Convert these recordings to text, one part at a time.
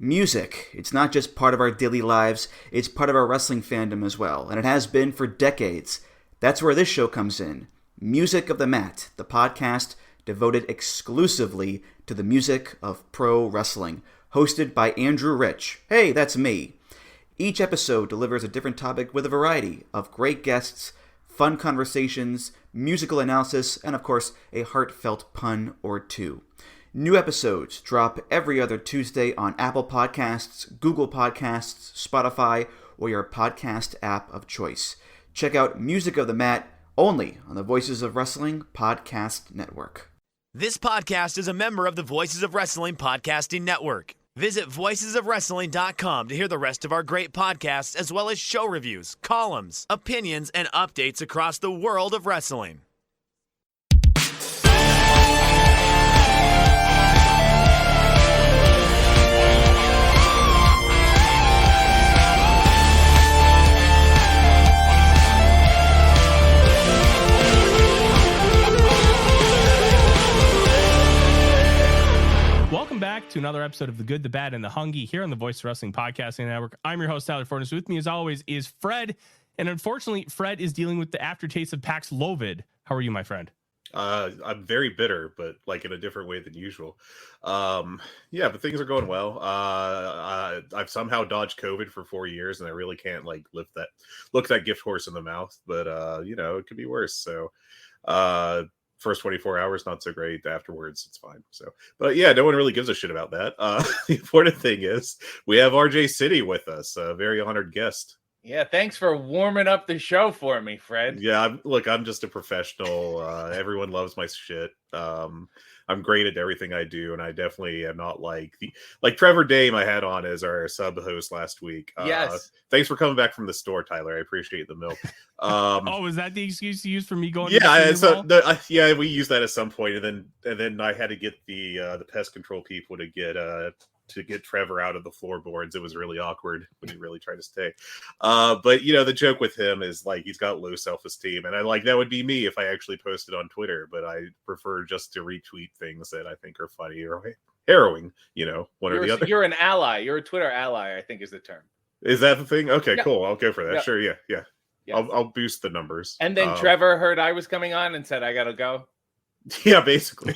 Music. It's not just part of our daily lives, it's part of our wrestling fandom as well, and it has been for decades. That's where this show comes in. Music of the Mat, the podcast devoted exclusively to the music of pro wrestling, hosted by Andrew Rich. Hey, that's me. Each episode delivers a different topic with a variety of great guests, fun conversations, musical analysis, and of course, a heartfelt pun or two. New episodes drop every other Tuesday on Apple Podcasts, Google Podcasts, Spotify, or your podcast app of choice. Check out Music of the Mat only on the Voices of Wrestling Podcast Network. This podcast is a member of the Voices of Wrestling Podcasting Network. Visit voicesofwrestling.com to hear the rest of our great podcasts, as well as show reviews, columns, opinions, and updates across the world of wrestling. Welcome back to another episode of The Good, the Bad, and the Hungee here on the Voice of Wrestling Podcasting Network. I'm your host, Tyler Fornes. With me, as always, is Fred. And unfortunately, Fred is dealing with the aftertaste of Paxlovid. How are you, my friend? I'm very bitter, but like in a different way than usual. But things are going well. I've somehow dodged COVID for 4 years, and I really can't like look that gift horse in the mouth. But it could be worse. So, first 24 hours not so great. Afterwards, it's fine. So, but yeah, no one really gives a shit about that. The important thing is we have RJ City with us, a very honored guest. Yeah, thanks for warming up the show for me, Fred. Yeah, I'm just a professional. Everyone loves my shit. I'm great at everything I do, and I definitely am not like Trevor Dame I had on as our sub host last week. Yes. Thanks for coming back from the store, Tyler. I appreciate the milk. Is that the excuse you used for me going? Yeah, we used that at some point, and then I had to get the pest control people to get Trevor out of the floorboards. It was really awkward when he really tried to stay. But the joke with him is like he's got low self-esteem, and that would be me if I actually posted on Twitter, but I prefer just to retweet things that I think are funny or harrowing, one or the other. You're an ally. You're a Twitter ally, I think is the term. Is that the thing? Okay, yeah. Cool. I'll go for that. Yeah. Sure. Yeah. Yes. I'll boost the numbers. And then Trevor heard I was coming on and said, I got to go. Yeah, basically.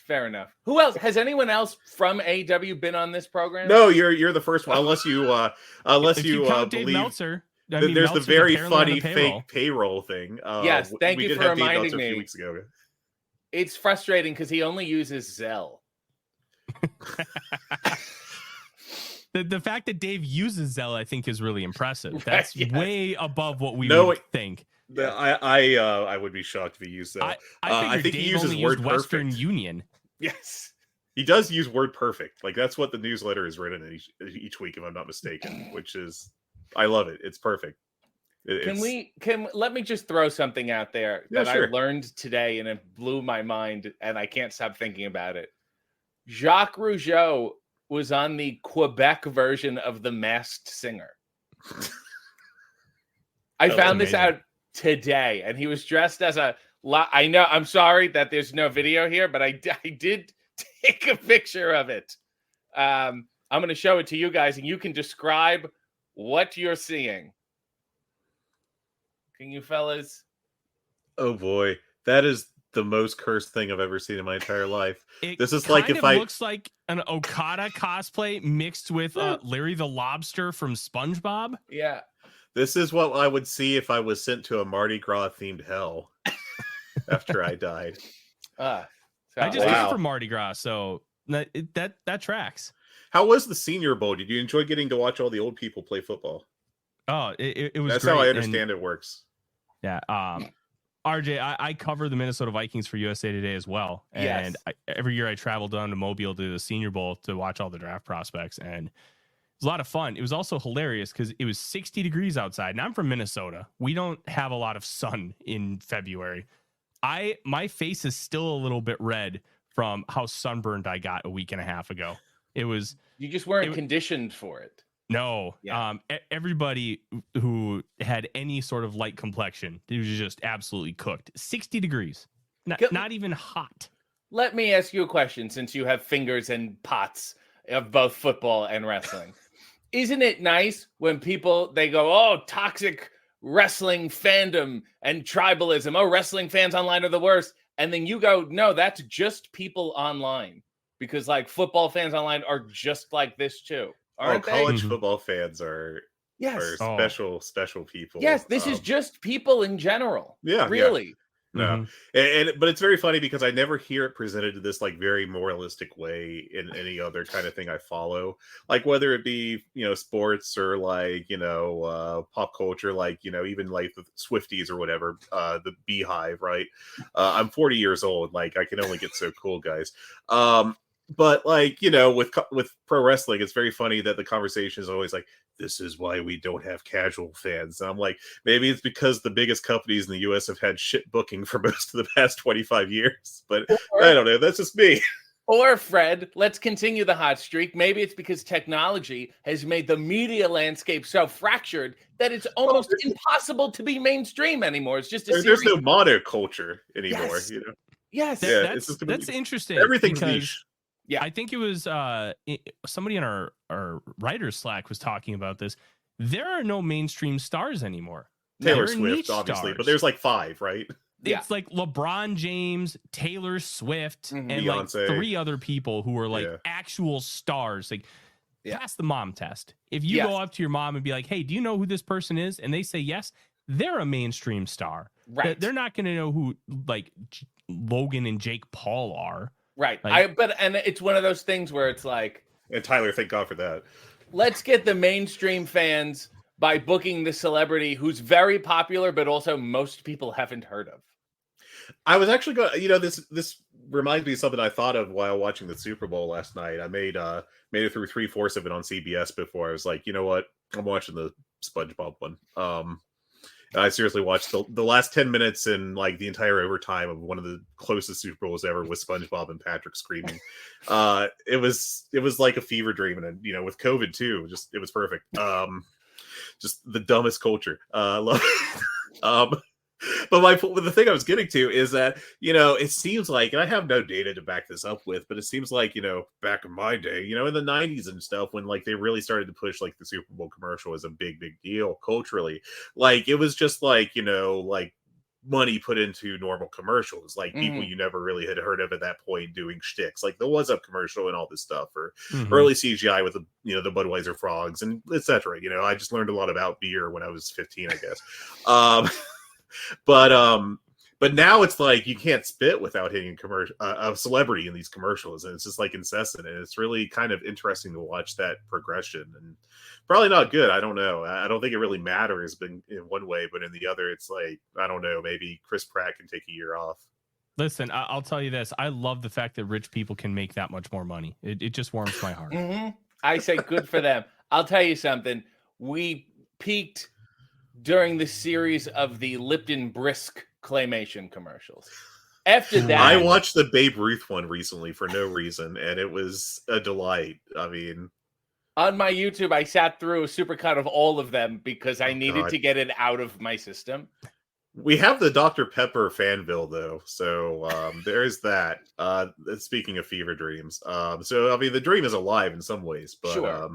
Fair enough. Who else? Has anyone else from AEW been on this program? No, you're the first one. Unless you count believe Dave Meltzer. There's Meltzer's the very apparently funny fake payroll thing. Yes, thank you for reminding me. A few weeks ago. It's frustrating because he only uses Zelle. The fact that Dave uses Zelle, I think, is really impressive. That's way above what we would think. I would be shocked if he used that. I think he Dave uses only word used Western perfect. Union. Yes, he does use word perfect. Like that's what the newsletter is written in each week, if I'm not mistaken. Which is, I love it. It's perfect. Let me just throw something out there that sure. I learned today and it blew my mind, and I can't stop thinking about it. Jacques Rougeau was on the Quebec version of The Masked Singer. I found this out today, and he was dressed as I know, I'm sorry that there's no video here, but I did take a picture of it. I'm going to show it to you guys, and you can describe what you're seeing. Can you fellas? Oh boy, that is the most cursed thing I've ever seen in my entire life. This is like if looks like an Okada cosplay mixed with Larry the Lobster from SpongeBob. Yeah. This is what I would see if I was sent to a Mardi Gras themed hell after I died. I just came from Mardi Gras, so that tracks. How was the Senior Bowl? Did you enjoy getting to watch all the old people play football? Oh, it was. That's great. how I understand it works. Yeah. RJ, I cover the Minnesota Vikings for USA Today as well, and every year I travel down to Mobile to the Senior Bowl to watch all the draft prospects, and it was a lot of fun. It was also hilarious because it was 60 degrees outside, and I'm from Minnesota. We don't have a lot of sun in February. My face is still a little bit red from how sunburned I got a week and a half ago. You just weren't conditioned for it. No. Yeah. Everybody who had any sort of light complexion, it was just absolutely cooked. 60 degrees. Not even hot. Let me ask you a question, since you have fingers and pots. of both football and wrestling. Isn't it nice when people, they go, oh, toxic wrestling fandom and tribalism. Oh, wrestling fans online are the worst. And then you go, no, that's just people online. Because like football fans online are just like this too. Aren't they? College football fans are special people. Yes, this is just people in general. Yeah, really. Yeah. No, but it's very funny because I never hear it presented in this like very moralistic way in any other kind of thing I follow, like whether it be sports or like pop culture, like even like the Swifties or whatever, the Beehive, right? I'm 40 years old, like I can only get so cool, guys. But like with pro wrestling, it's very funny that the conversation is always like, this is why we don't have casual fans. And I'm like, maybe it's because the biggest companies in the US have had shit booking for most of the past 25 years. But I don't know. That's just me. Or Fred, let's continue the hot streak. Maybe it's because technology has made the media landscape so fractured that it's almost impossible to be mainstream anymore. It's just there's no monoculture anymore. Yes. That's interesting. Everything's niche. Yeah, I think it was somebody in our writers Slack was talking about this. There are no mainstream stars anymore. Taylor Swift, obviously, stars. But there's like 5, right? It's like LeBron James, Taylor Swift, and Beyonce. Like 3 other people who are like actual stars. Like pass the mom test. If you go up to your mom and be like, "Hey, do you know who this person is?" and they say yes, they're a mainstream star. Right? They're not going to know who like Logan and Jake Paul are. Right. Like, and it's one of those things where it's like, and Tyler, thank God for that. Let's get the mainstream fans by booking the celebrity who's very popular, but also most people haven't heard of. I was actually going, this reminds me of something I thought of while watching the Super Bowl last night. I made it through 3/4 of it on CBS before. I was like, you know what? I'm watching the SpongeBob one. I seriously watched the last 10 minutes and like the entire overtime of one of the closest Super Bowls ever with SpongeBob and Patrick screaming. It was like a fever dream, and with COVID too, it was perfect. Just the dumbest culture. Love it. But the thing I was getting to is that, it seems like, and I have no data to back this up with, but it seems like, back in my day, in the 90s and stuff, when like they really started to push like the Super Bowl commercial as a big deal culturally, like it was just like, like money put into normal commercials, like people you never really had heard of at that point doing shticks, like the What's Up commercial and all this stuff, or early CGI with the the Budweiser frogs and etc. I just learned a lot about beer when I was 15, I guess. But now it's like you can't spit without hitting a celebrity in these commercials, and it's just like incessant, and it's really kind of interesting to watch that progression. And probably not good. I don't know. I don't think it really matters in one way, but in the other, it's like, I don't know. Maybe Chris Pratt can take a year off. Listen, I'll tell you this. I love the fact that rich people can make that much more money. It just warms my heart. I say good for them. I'll tell you something. We peaked during the series of the Lipton Brisk claymation commercials. After that, I watched the Babe Ruth one recently for no reason, and it was a delight. I mean, on my YouTube, I sat through a supercut of all of them because I needed to get it out of my system. We have the Dr. Pepper fan bill, though, so there's that. Speaking of fever dreams, so I mean, the dream is alive in some ways, but sure.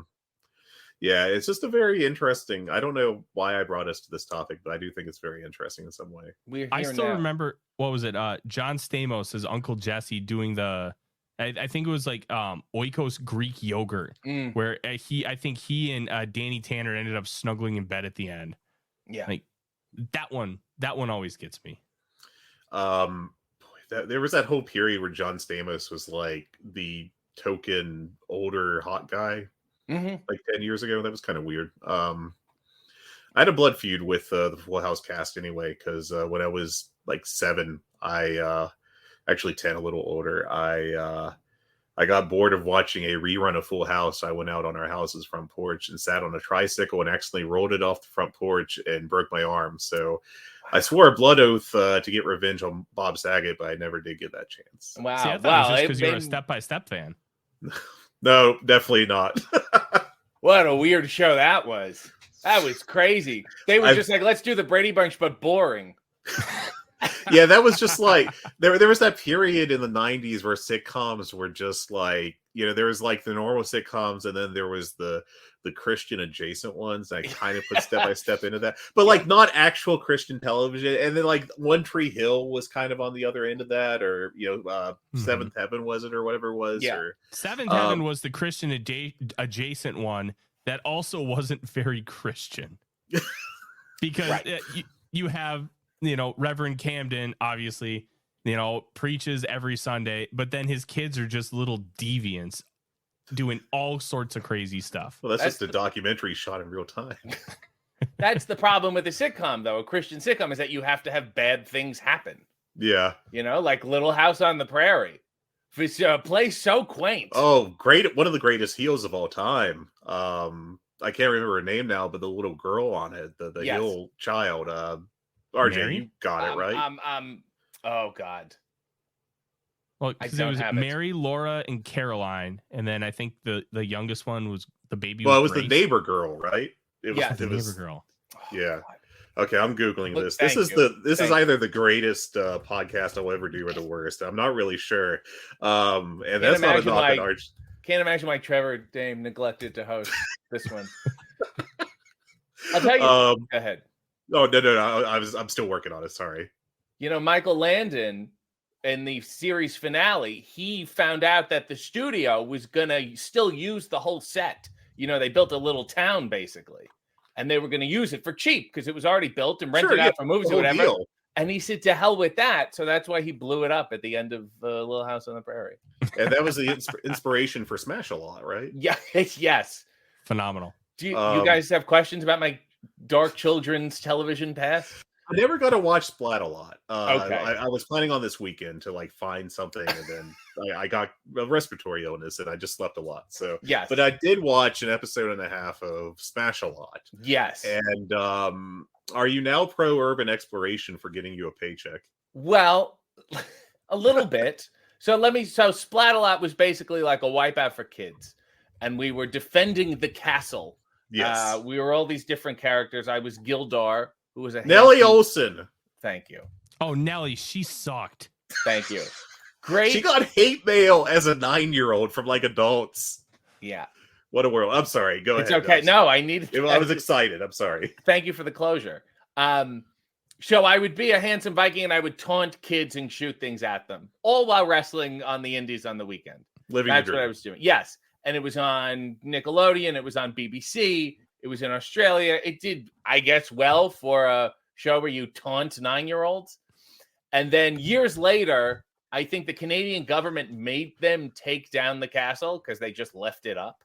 Yeah, it's just a very interesting. I don't know why I brought us to this topic, but I do think it's very interesting in some way. I still remember, what was it? John Stamos, his Uncle Jesse, doing the, I think it was like Oikos Greek yogurt, where I think he and Danny Tanner ended up snuggling in bed at the end. Yeah, like that one always gets me. There was that whole period where John Stamos was like the token older hot guy. Like 10 years ago. That was kind of weird. I had a blood feud with the Full House cast anyway, because when I was like 7, I actually 10, a little older, I got bored of watching a rerun of Full House. I went out on our house's front porch and sat on a tricycle and accidentally rolled it off the front porch and broke my arm. So I swore a blood oath to get revenge on Bob Saget, but I never did get that chance. Wow. See, I thought it was just because you were a step-by-step fan. No, definitely not. What a weird show that was. That was crazy. They were just like, let's do the Brady Bunch, but boring. Yeah, that was just like there was that period in the 90s where sitcoms were just like, there was like the normal sitcoms, and then there was the Christian adjacent ones. I kind of put Step by Step into that, but like not actual Christian television. And then like One Tree Hill was kind of on the other end of that, or Seventh Heaven, was it, or whatever it was? Yeah. Or Seventh Heaven was the Christian adjacent one that also wasn't very Christian, because you have Reverend Camden, obviously, preaches every Sunday, but then his kids are just little deviants doing all sorts of crazy stuff. Well, that's just a documentary shot in real time. That's the problem with a sitcom, though. A Christian sitcom is that you have to have bad things happen. Yeah. Like Little House on the Prairie. It's a place so quaint. Oh, great. One of the greatest heels of all time. I can't remember her name now, but the little girl on it, the heel child. RJ, Mary? you got it, right? Oh, God. Well, because it was Mary, Laura, and Caroline, and then I think the youngest one was the baby. Well, it was Grace. the neighbor girl, right? The neighbor girl. Yeah. Okay, I'm googling this. This is either the greatest podcast I'll ever do or the worst. I'm not really sure. And that's not a knock on Arch. Can't imagine why Trevor Dame neglected to host this one. I'll tell you. Go ahead. Oh no! I'm still working on it. Sorry. Michael Landon, in the series finale, he found out that the studio was gonna still use the whole set. They built a little town basically, and they were gonna use it for cheap because it was already built and rented out for movies or whatever. Deal. And he said, "To hell with that!" So that's why he blew it up at the end of Little House on the Prairie. And that was the inspiration for Smash-A-Lot, right? Yeah. Yes. Phenomenal. Do you guys have questions about my dark children's television past? I never got to watch Splat-A-Lot. Okay. I was planning on this weekend to find something, and then I got a respiratory illness, and I just slept a lot. So yes, but I did watch an episode and a half of Smash-A-Lot. Yes. And are you now pro urban exploration for getting you a paycheck? Well, a little bit. So Splat-A-Lot was basically like a wipeout for kids, and we were defending the castle. Yes. We were all these different characters. I was Gildar, who was a Nellie Olsen. Thank you. Oh, Nellie, she sucked. Thank you. Great. She got hate mail as a 9-year-old from adults. Yeah. What a world. I'm sorry. Go ahead. It's okay. No, I was excited. I'm sorry. Thank you for the closure. So I would be a handsome Viking, and I would taunt kids and shoot things at them, all while wrestling on the indies on the weekend. That's what I was doing. Yes. And it was on Nickelodeon. It was on BBC. It was in Australia. It did, I guess, well for a show where you taunt 9-year-olds. And then years later, I think the Canadian government made them take down the castle because they just left it up.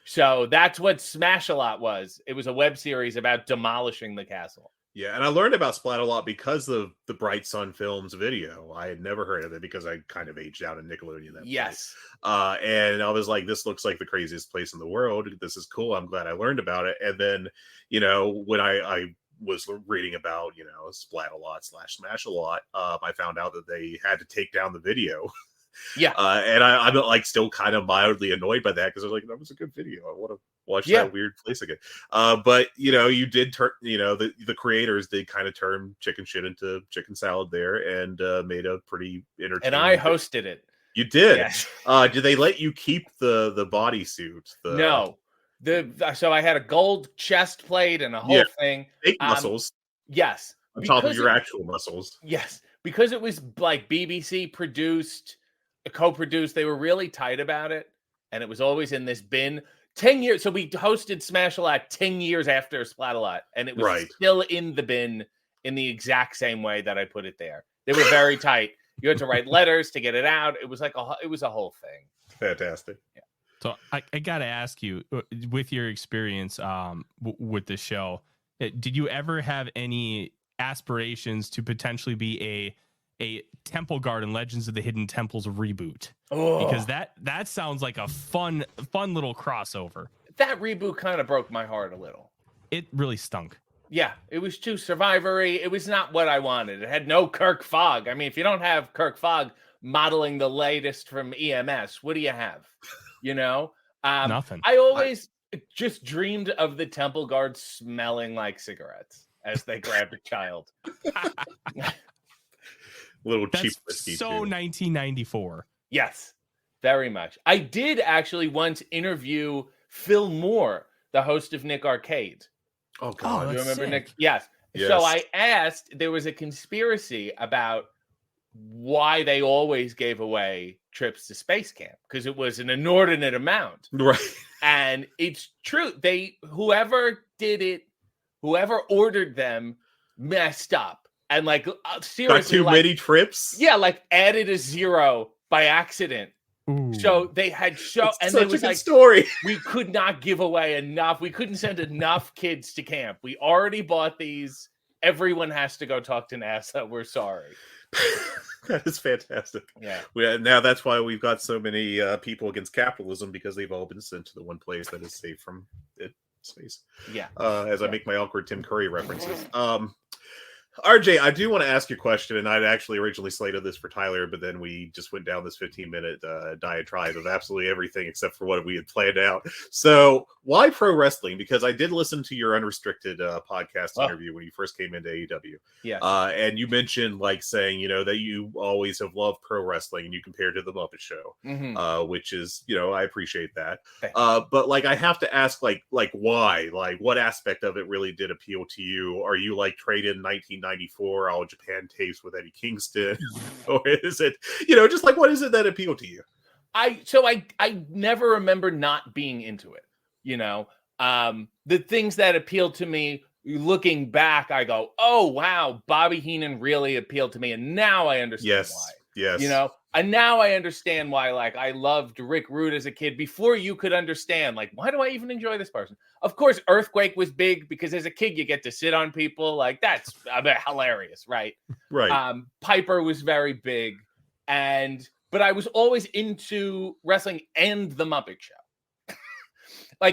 So that's what Smash-A-Lot was. It was a web series about demolishing the castle. Yeah, and I learned about Splat-A-Lot because of the Bright Sun Films video. I had never heard of it because I kind of aged out in Nickelodeon. Yes. And I was like, this looks like the craziest place in the world. This is cool. I'm glad I learned about it. And then, when I was reading about, Splat-A-Lot / Smash-A-Lot, I found out that they had to take down the video. Yeah. And I'm still kind of mildly annoyed by that because I was like, that was a good video. I want to watch that weird place again. But you did turn, the creators did kind of turn chicken shit into chicken salad there, and made a pretty entertaining. And I hosted it. You did. Yes. Did they let you keep the bodysuit? No. So I had a gold chest plate and a whole thing. Fake muscles. Yes. On top of your actual muscles. Yes. Because it was like BBC produced, co-produced, they were really tight about it. And it was always in this bin. 10 years. So we hosted Smash-A-Lot 10 years after Splat-A-Lot. And it was still in the bin in the exact same way that I put it there. They were very tight. You had to write letters to get it out. It was it was a whole thing. Fantastic. Yeah. So I got to ask you, with your experience with the show, did you ever have any aspirations to potentially be a Temple Garden Legends of the Hidden Temples reboot? Oh. Because that sounds like a fun little crossover. That reboot kind of broke my heart a little. It really stunk. Yeah, it was too Survivor-y. It was not what I wanted. It had no Kirk Fogg. I mean, if you don't have Kirk Fogg modeling the latest from EMS, what do you have? Nothing. I always just dreamed of the Temple Guards smelling like cigarettes as they grabbed a child. Little That's cheap whiskey. so too. 1994. Yes, very much. I did actually once interview Phil Moore, the host of Nick Arcade. Oh God, that's You remember sick. Nick? Yes. Yes. So I asked, there was a conspiracy about why they always gave away trips to space camp because it was an inordinate amount. right. And it's true. Whoever did it, whoever ordered them messed up. And seriously, Got too many trips. Yeah, added a zero by accident. Ooh. So they had It's and such it was a good story. we could not give away enough. We couldn't send enough kids to camp. We already bought these. Everyone has to go talk to NASA. We're sorry. That is fantastic. Yeah. Now that's why we've got so many people against capitalism, because they've all been sent to the one place that is safe from space. Yeah. As I make my awkward Tim Curry references. RJ, I do want to ask you a question, and I'd actually originally slated this for Tyler, but then we just went down this 15-minute diatribe of absolutely everything except for what we had planned out. So, why pro wrestling? Because I did listen to your Unrestricted podcast interview when you first came into AEW. Yeah. And you mentioned, saying, that you always have loved pro wrestling, and you compared to the Muppet Show, which is, I appreciate that. But, I have to ask, why? What aspect of it really did appeal to you? Are you, traded in 1994 All Japan tapes with Eddie Kingston, or is it just what is it that appealed to you? I never remember not being into it. The things that appealed to me, looking back, I go, oh wow, Bobby Heenan really appealed to me, and now I understand why. Yes. And now I understand why, I loved Rick Rude as a kid before you could understand, why do I even enjoy this person? Of course, Earthquake was big because as a kid, you get to sit on people. That's hilarious, right? Right. Piper was very big. But I was always into wrestling and the Muppet Show.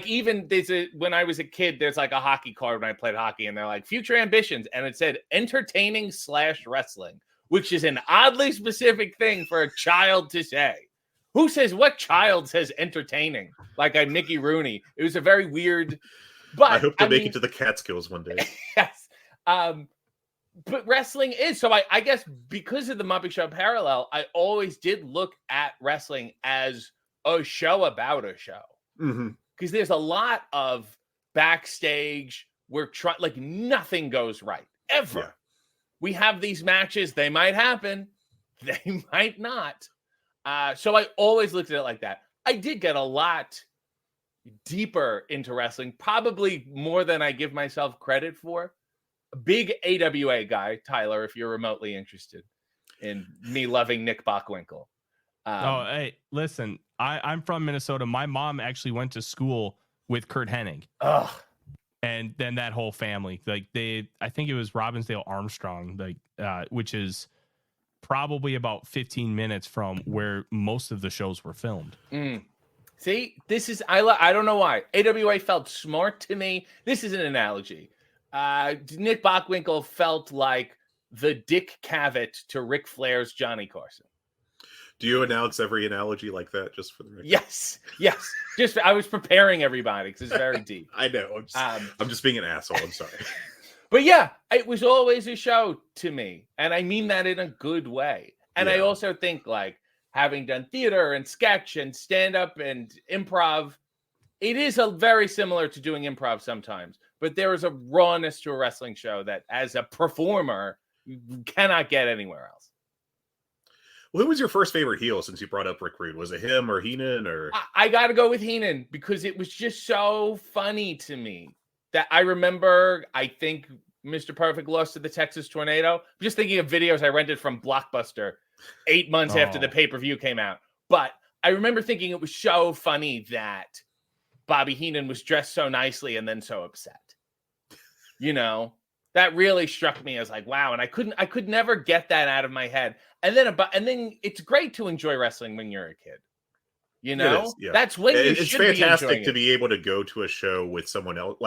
Even when I was a kid, there's a hockey card when I played hockey, and they're future ambitions. And it said entertaining / wrestling, which is an oddly specific thing for a child to say. Who says, what child says entertaining? I'm Mickey Rooney. It was a very weird, but I hope to make it to the Catskills one day. Yes. But wrestling is, so I guess because of the Muppet Show parallel, I always did look at wrestling as a show about a show. Because there's a lot of backstage where nothing goes right ever. Yeah. We have these matches. They might happen. They might not. So I always looked at it like that. I did get a lot deeper into wrestling, probably more than I give myself credit for. A big AWA guy, Tyler, if you're remotely interested in me loving Nick Bockwinkel. Hey, listen, I'm from Minnesota. My mom actually went to school with Kurt Hennig. Ugh. And then that whole family, I think it was Robbinsdale Armstrong, which is probably about 15 minutes from where most of the shows were filmed. See, this is, I don't know why. AWA felt smart to me. This is an analogy. Nick Bockwinkel felt like the Dick Cavett to Ric Flair's Johnny Carson. Do you announce every analogy like that just for the record? Yes. Just I was preparing everybody because it's very deep. I know. I'm just being an asshole. I'm sorry. But yeah, it was always a show to me, and I mean that in a good way. And I also think having done theater and sketch and stand up and improv, it is very similar to doing improv sometimes. But there is a rawness to a wrestling show that, as a performer, you cannot get anywhere else. Who was your first favorite heel since you brought up Rick Rude? Was it him or Heenan? Or I got to go with Heenan because it was just so funny to me that I remember, I think Mr. Perfect lost to the Texas Tornado. I'm just thinking of videos I rented from Blockbuster 8 months after the pay-per-view came out. But I remember thinking it was so funny that Bobby Heenan was dressed so nicely and then so upset. That really struck me as wow. And I could never get that out of my head. And then it's great to enjoy wrestling when you're a kid. That's when you should be enjoying it. It's fantastic to be able to go to a show with someone else,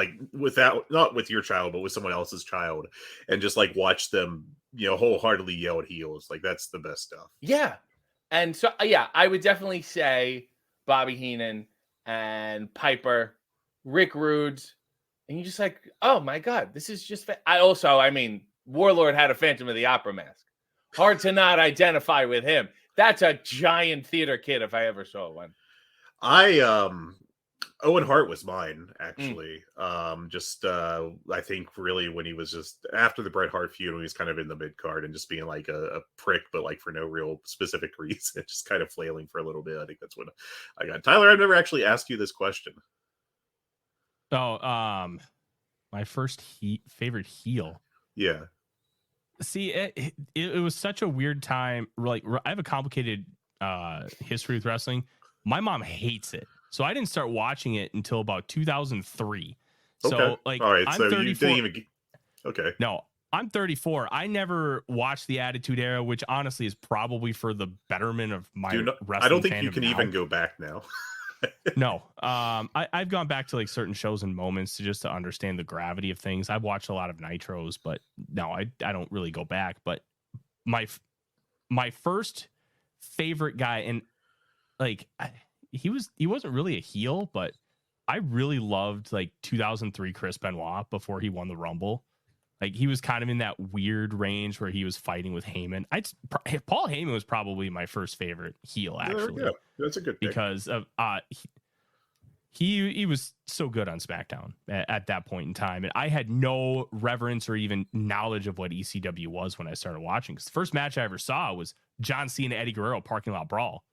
not with your child, but with someone else's child, and just watch them, wholeheartedly yell at heels. That's the best stuff. Yeah. And so, I would definitely say Bobby Heenan and Piper, Rick Rude. And you're just oh my God, this is just, Warlord had a Phantom of the Opera mask. Hard to not identify with him. That's a giant theater kid if I ever saw one. Owen Hart was mine, actually. I think really when he was just after the Bret Hart feud, when he was kind of in the mid card and just being like a prick, but like for no real specific reason, just kind of flailing for a little bit. I think that's what I got. Tyler, I've never actually asked you this question. Oh, my first favorite heel. Yeah. See, it was such a weird time. Like, I have a complicated history with wrestling. My mom hates it. So I didn't start watching it until about 2003. Okay. So like, all right. I'm So 34. you didn't even. Okay. No, I'm 34. I never watched the Attitude Era, which honestly is probably for the betterment of my wrestling. I don't think you can now. even go back now. No. I've gone back to like certain shows and moments to understand the gravity of things. I've watched a lot of Nitros, but no, I don't really go back. But my first favorite guy, and like, he wasn't really a heel, but I really loved like 2003 Chris Benoit before he won the Rumble. Like, he was kind of in that weird range where he was fighting with Heyman. Paul Heyman was probably my first favorite heel, actually. Yeah, that's a good pick. Because of he was so good on SmackDown at that point in time, and I had no reverence or even knowledge of what ECW was when I started watching. Because the first match I ever saw was John Cena, Eddie Guerrero parking lot brawl.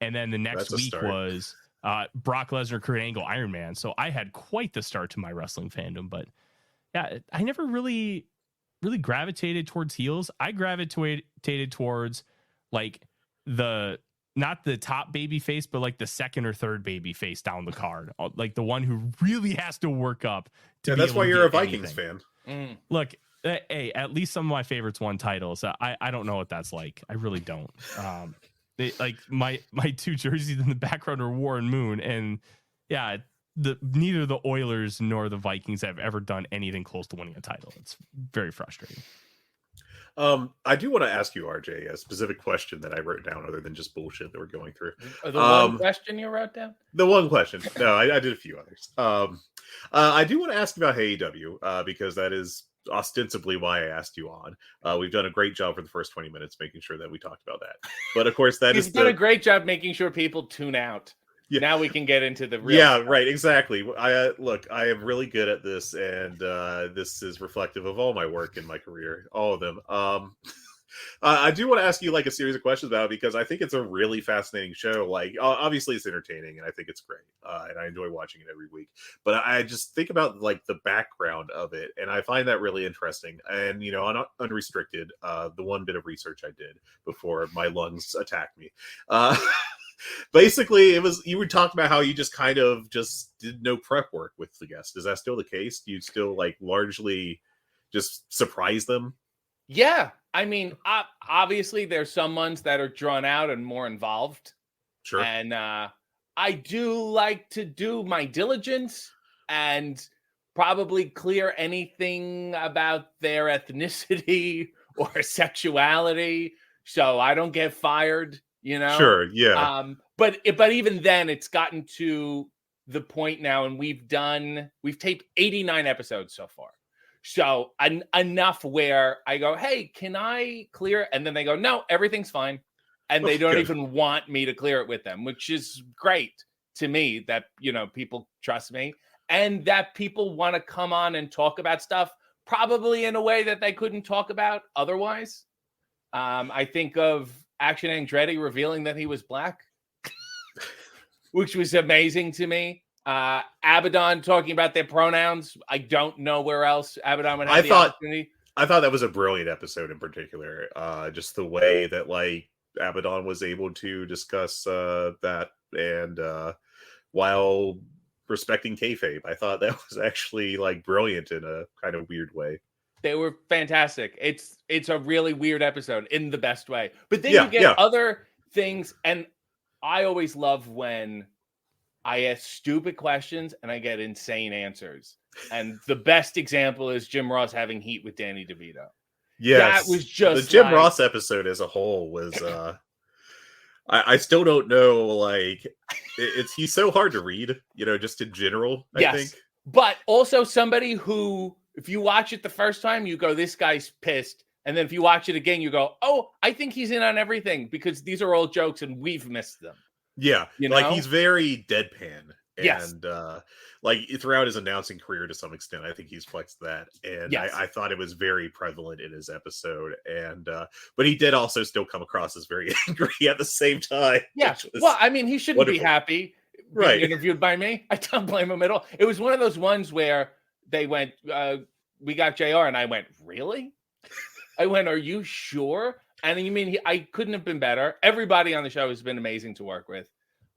And then the next week was Brock Lesnar, Kurt Angle, Iron Man. So I had quite the start to my wrestling fandom. But yeah, I never really gravitated towards heels. I gravitated towards like not the top baby face, but like the second or third baby face down the card. Like the one who really has to work up. That's why you're a Vikings fan. Look, hey, at least some of my favorites won titles. I don't know what that's like. I really don't. Like my two jerseys in the background are War and Moon, and yeah, neither the Oilers nor the Vikings have ever done anything close to winning a title. It's very frustrating. I do want to ask you, RJ, a specific question that I wrote down, other than just bullshit that we're going through. The one question you wrote down? The one question. No, I did a few others. I do want to ask about AEW because that is ostensibly why I asked you on. We've done a great job for the first 20 minutes making sure that we talked about that. But of course, that He's done a great job making sure people tune out. Yeah. Now we can get into the real stuff. Right, exactly. I am really good at this, and this is reflective of all my work in my career, all of them. I do want to ask you like a series of questions about it because I think it's a really fascinating show. Like, obviously it's entertaining and I think it's great. And I enjoy watching it every week, but I just think about like the background of it. And I find that really interesting. And, you know, on Unrestricted, the one bit of research I did before my lungs attacked me, basically you would talk about how you just kind of just did no prep work with the guest. Is that still the case? Do you still like largely just surprise them? Yeah. I mean, obviously there's some ones that are drawn out and more involved. Sure. And I do like to do my diligence and probably clear anything about their ethnicity or sexuality so I don't get fired, you know? Sure, yeah. But even then, it's gotten to the point now, and we've taped 89 episodes so far. So enough where I go, hey, can I clear? And then they go, no, everything's fine. And they don't even want me to clear it with them, which is great to me that, you know, people trust me and that people want to come on and talk about stuff probably in a way that they couldn't talk about otherwise. I think of Action Andretti revealing that he was black, which was amazing to me. Abaddon talking about their pronouns. I don't know where else Abaddon would have the opportunity. I thought that was a brilliant episode in particular. Just the way that like Abaddon was able to discuss that and while respecting kayfabe. I thought that was actually like brilliant in a kind of weird way. They were fantastic. It's a really weird episode in the best way. But then you get other things, and I always love when I ask stupid questions and I get insane answers. And the best example is Jim Ross having heat with Danny DeVito. Yes. That was just the Jim Ross episode as a whole was I still don't know, like he's so hard to read, you know, just in general, I think. But also somebody who, if you watch it the first time, you go, this guy's pissed. And then if you watch it again, you go, oh, I think he's in on everything because these are all jokes and we've missed them. Yeah. You like know? he's very deadpan. Yes. And like throughout his announcing career to some extent, I think he's flexed that. And Yes. I thought it was very prevalent in his episode. And but he did also still come across as very angry at the same time. Yeah. Well, I mean, he shouldn't be happy being interviewed by me. I don't blame him at all. It was one of those ones where they went, we got JR, and I went, really? I went, are you sure? And you mean I couldn't have been better. Everybody on the show has been amazing to work with.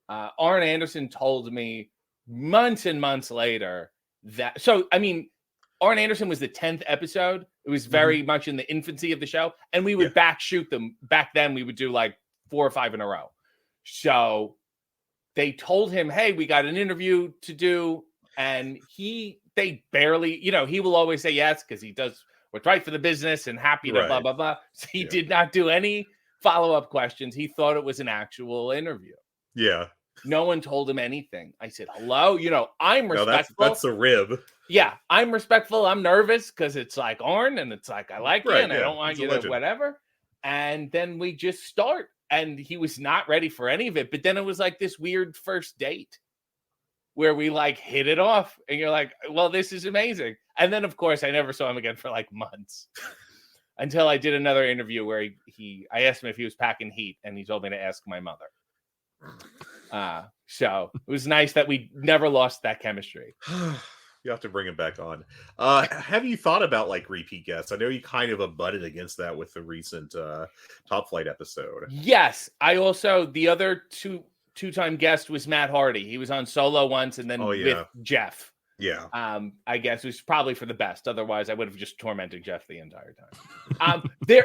Arn Anderson told me months and months later that, so, I mean, Arn Anderson was the 10th episode. It was very much in the infancy of the show. And we would back shoot them. Back then, we would do like 4 or 5 in a row. So they told him, hey, we got an interview to do. And they barely, he will always say yes, because he does what's right for the business and happy to blah, blah, blah. So he did not do any follow-up questions. He thought it was an actual interview. Yeah. No one told him anything. I said, hello, I'm respectful. That's a rib. Yeah, I'm respectful. I'm nervous because it's like Arn and it's like, I like you and I don't want you to whatever. And then we just start. And he was not ready for any of it. But then it was like this weird first date where we like hit it off. And you're like, well, this is amazing. And then, of course, I never saw him again for like months until I did another interview where I asked him if he was packing heat and he told me to ask my mother. So it was nice that we never lost that chemistry. You have to bring him back on. Have you thought about like repeat guests? I know you kind of abutted against that with the recent Top Flight episode. Yes. I also, the other two-time guest was Matt Hardy. He was on solo once and then with Jeff. Yeah. I guess it was probably for the best. Otherwise, I would have just tormented Jeff the entire time. The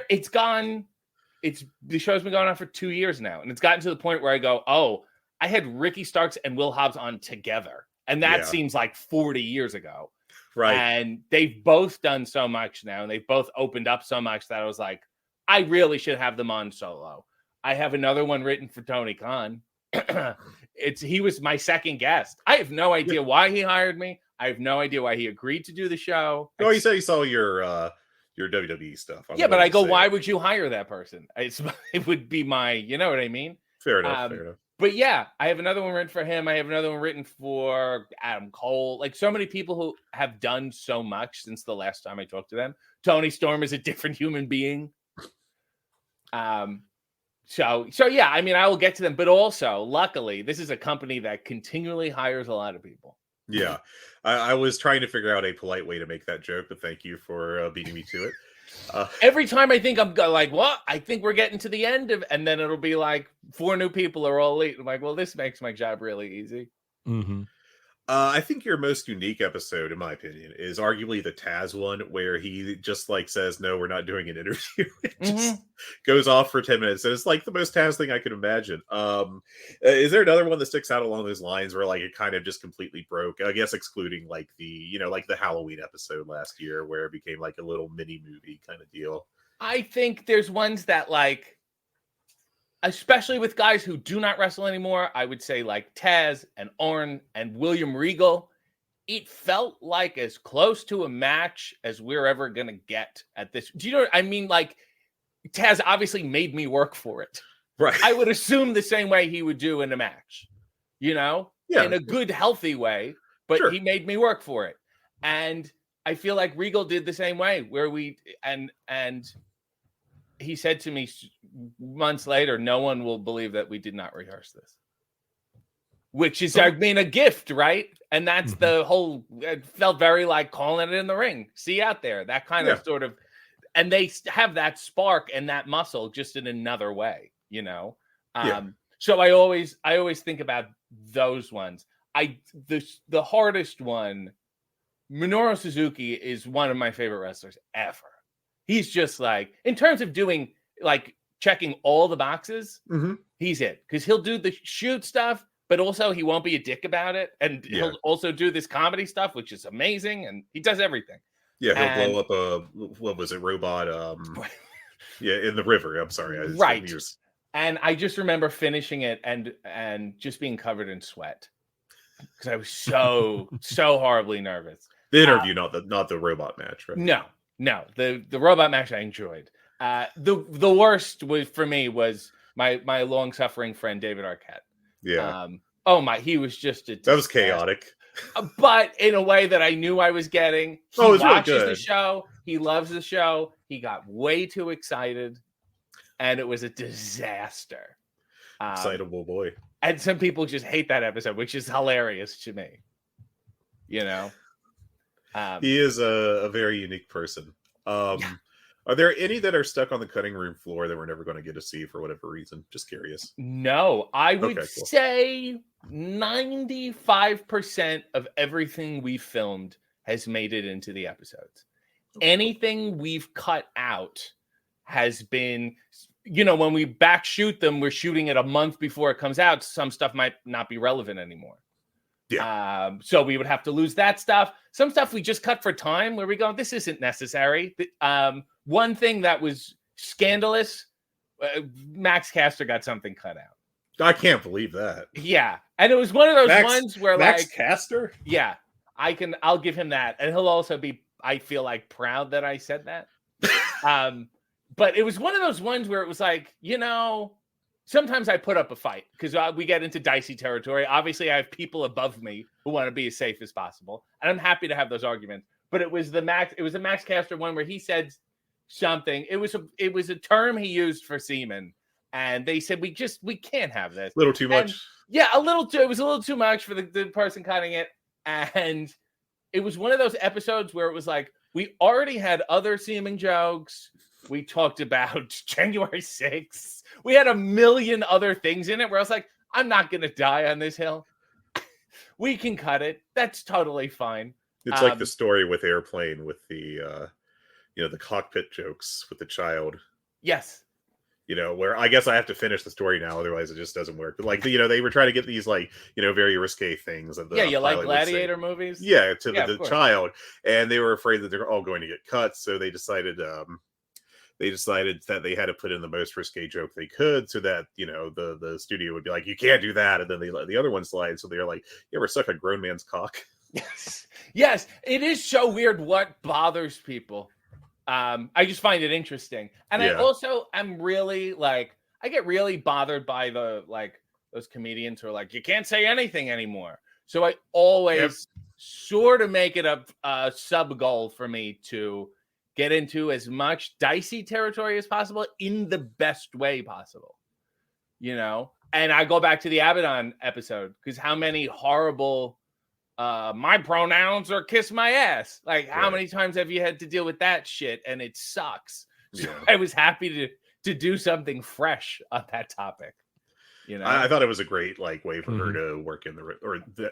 show's been going on for 2 years now, and it's gotten to the point where I go, oh, I had Ricky Starks and Will Hobbs on together, and that seems like 40 years ago. Right. And they've both done so much now, and they've both opened up so much that I was like, I really should have them on solo. I have another one written for Tony Khan. He was my second guest. I have no idea why he hired me. I have no idea why he agreed to do the show. Oh, you said he saw your WWE stuff. But I go, why would you hire that person? It would be my, you know what I mean? Fair enough. But yeah, I have another one written for him. I have another one written for Adam Cole. Like so many people who have done so much since the last time I talked to them. Tony Storm is a different human being. So yeah, I mean, I will get to them, but also, luckily, this is a company that continually hires a lot of people. Yeah, I was trying to figure out a polite way to make that joke, but thank you for beating me to it. Every time I think I'm like, what? I think we're getting to the end of, and then it'll be like 4 new people are all elite. I'm like, well, this makes my job really easy. Mm-hmm. I think your most unique episode, in my opinion, is arguably the Taz one, where he just like says, "No, we're not doing an interview." It just goes off for 10 minutes, and it's like the most Taz thing I could imagine. Is there another one that sticks out along those lines where like it kind of just completely broke? I guess excluding like the like the Halloween episode last year, where it became like a little mini movie kind of deal. I think there's ones that like, especially with guys who do not wrestle anymore, I would say like Taz and Arn and William Regal, it felt like as close to a match as we're ever going to get at this. Do you know what I mean? Like Taz obviously made me work for it. Right. I would assume the same way he would do in a match, in a good, healthy way, but he made me work for it. And I feel like Regal did the same way where and he said to me months later, no one will believe that we did not rehearse this, which is, I mean, a gift, right? And that's the whole, it felt very like calling it in the ring. See you out there, that kind of sort of, and they have that spark and that muscle just in another way, So I always think about those ones. The hardest one, Minoru Suzuki is one of my favorite wrestlers ever. He's just like, in terms of doing, like, checking all the boxes, he's it. Because he'll do the shoot stuff, but also he won't be a dick about it. And he'll also do this comedy stuff, which is amazing. And he does everything. Yeah, he'll blow up a, what was it, robot? In the river. I'm sorry. Right. And I just remember finishing it and just being covered in sweat. Because I was so horribly nervous. The interview, not the robot match, right? No. No, the robot match I enjoyed. The worst for me was my long suffering friend David Arquette. Yeah. He was just a disaster. That was chaotic. But in a way that I knew I was getting. He it was watches really good. the show. He loves the show. He got way too excited, and it was a disaster. Excitable boy. And some people just hate that episode, which is hilarious to me. You know, he is a very unique person. Are there any that are stuck on the cutting room floor that we're never going to get to see for whatever reason? Just curious. No, I would Okay, cool. say 95% of everything we filmed has made it into the episodes. Anything we've cut out has been, when we back shoot them, we're shooting it a month before it comes out. Some stuff might not be relevant anymore. Yeah. So we would have to lose that stuff. Some stuff we just cut for time where we go, this isn't necessary. One thing that was scandalous, Max Caster got something cut out. I can't believe that. Yeah. And it was one of those ones where Max Caster? Yeah, I'll give him that. And he'll also be, I feel like, proud that I said that. But it was one of those ones where it was like, sometimes I put up a fight because we get into dicey territory. Obviously, I have people above me who want to be as safe as possible. And I'm happy to have those arguments. But it was the Max Caster one where he said something. It was a term he used for semen. And they said, we can't have this. A little too much. Yeah, it was a little too much for the person cutting it. And it was one of those episodes where it was like, we already had other semen jokes. We talked about January 6th. We had a million other things in it where I was like, I'm not going to die on this hill. We can cut it. That's totally fine. It's like the story with Airplane with the, the cockpit jokes with the child. Yes. Where I guess I have to finish the story now, otherwise it just doesn't work. But they were trying to get these very risque things. That you like gladiator movies? Yeah, to the child, and they were afraid that they're all going to get cut, so they decided that they had to put in the most risque joke they could, so that the studio would be like, you can't do that, and then they let the other one slide. So they're like, you ever suck a grown man's cock? Yes, it is so weird what bothers people. I just find it interesting. And I also am really I get really bothered by those comedians who are like, you can't say anything anymore. So I always sort of make it a sub goal for me to get into as much dicey territory as possible in the best way possible. And I go back to the Abaddon episode because how many horrible my pronouns are kiss my ass. How many times have you had to deal with that shit? And it sucks. So I was happy to do something fresh on that topic. I thought it was a great way for her to work in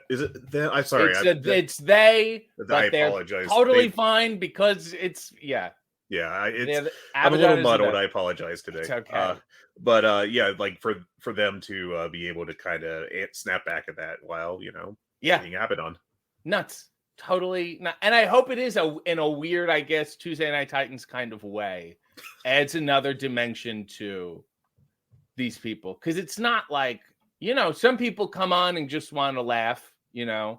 is it them? I'm sorry. It's they. I apologize. Totally fine because it's I'm a little muddled. I apologize today. It's okay. But for them to be able to kind of snap back at that while being Abaddon. Nuts. Totally not. And I hope it is in a weird, I guess, Tuesday Night Titans kind of way. Adds another dimension to these people. Because it's not like, some people come on and just want to laugh, Yeah.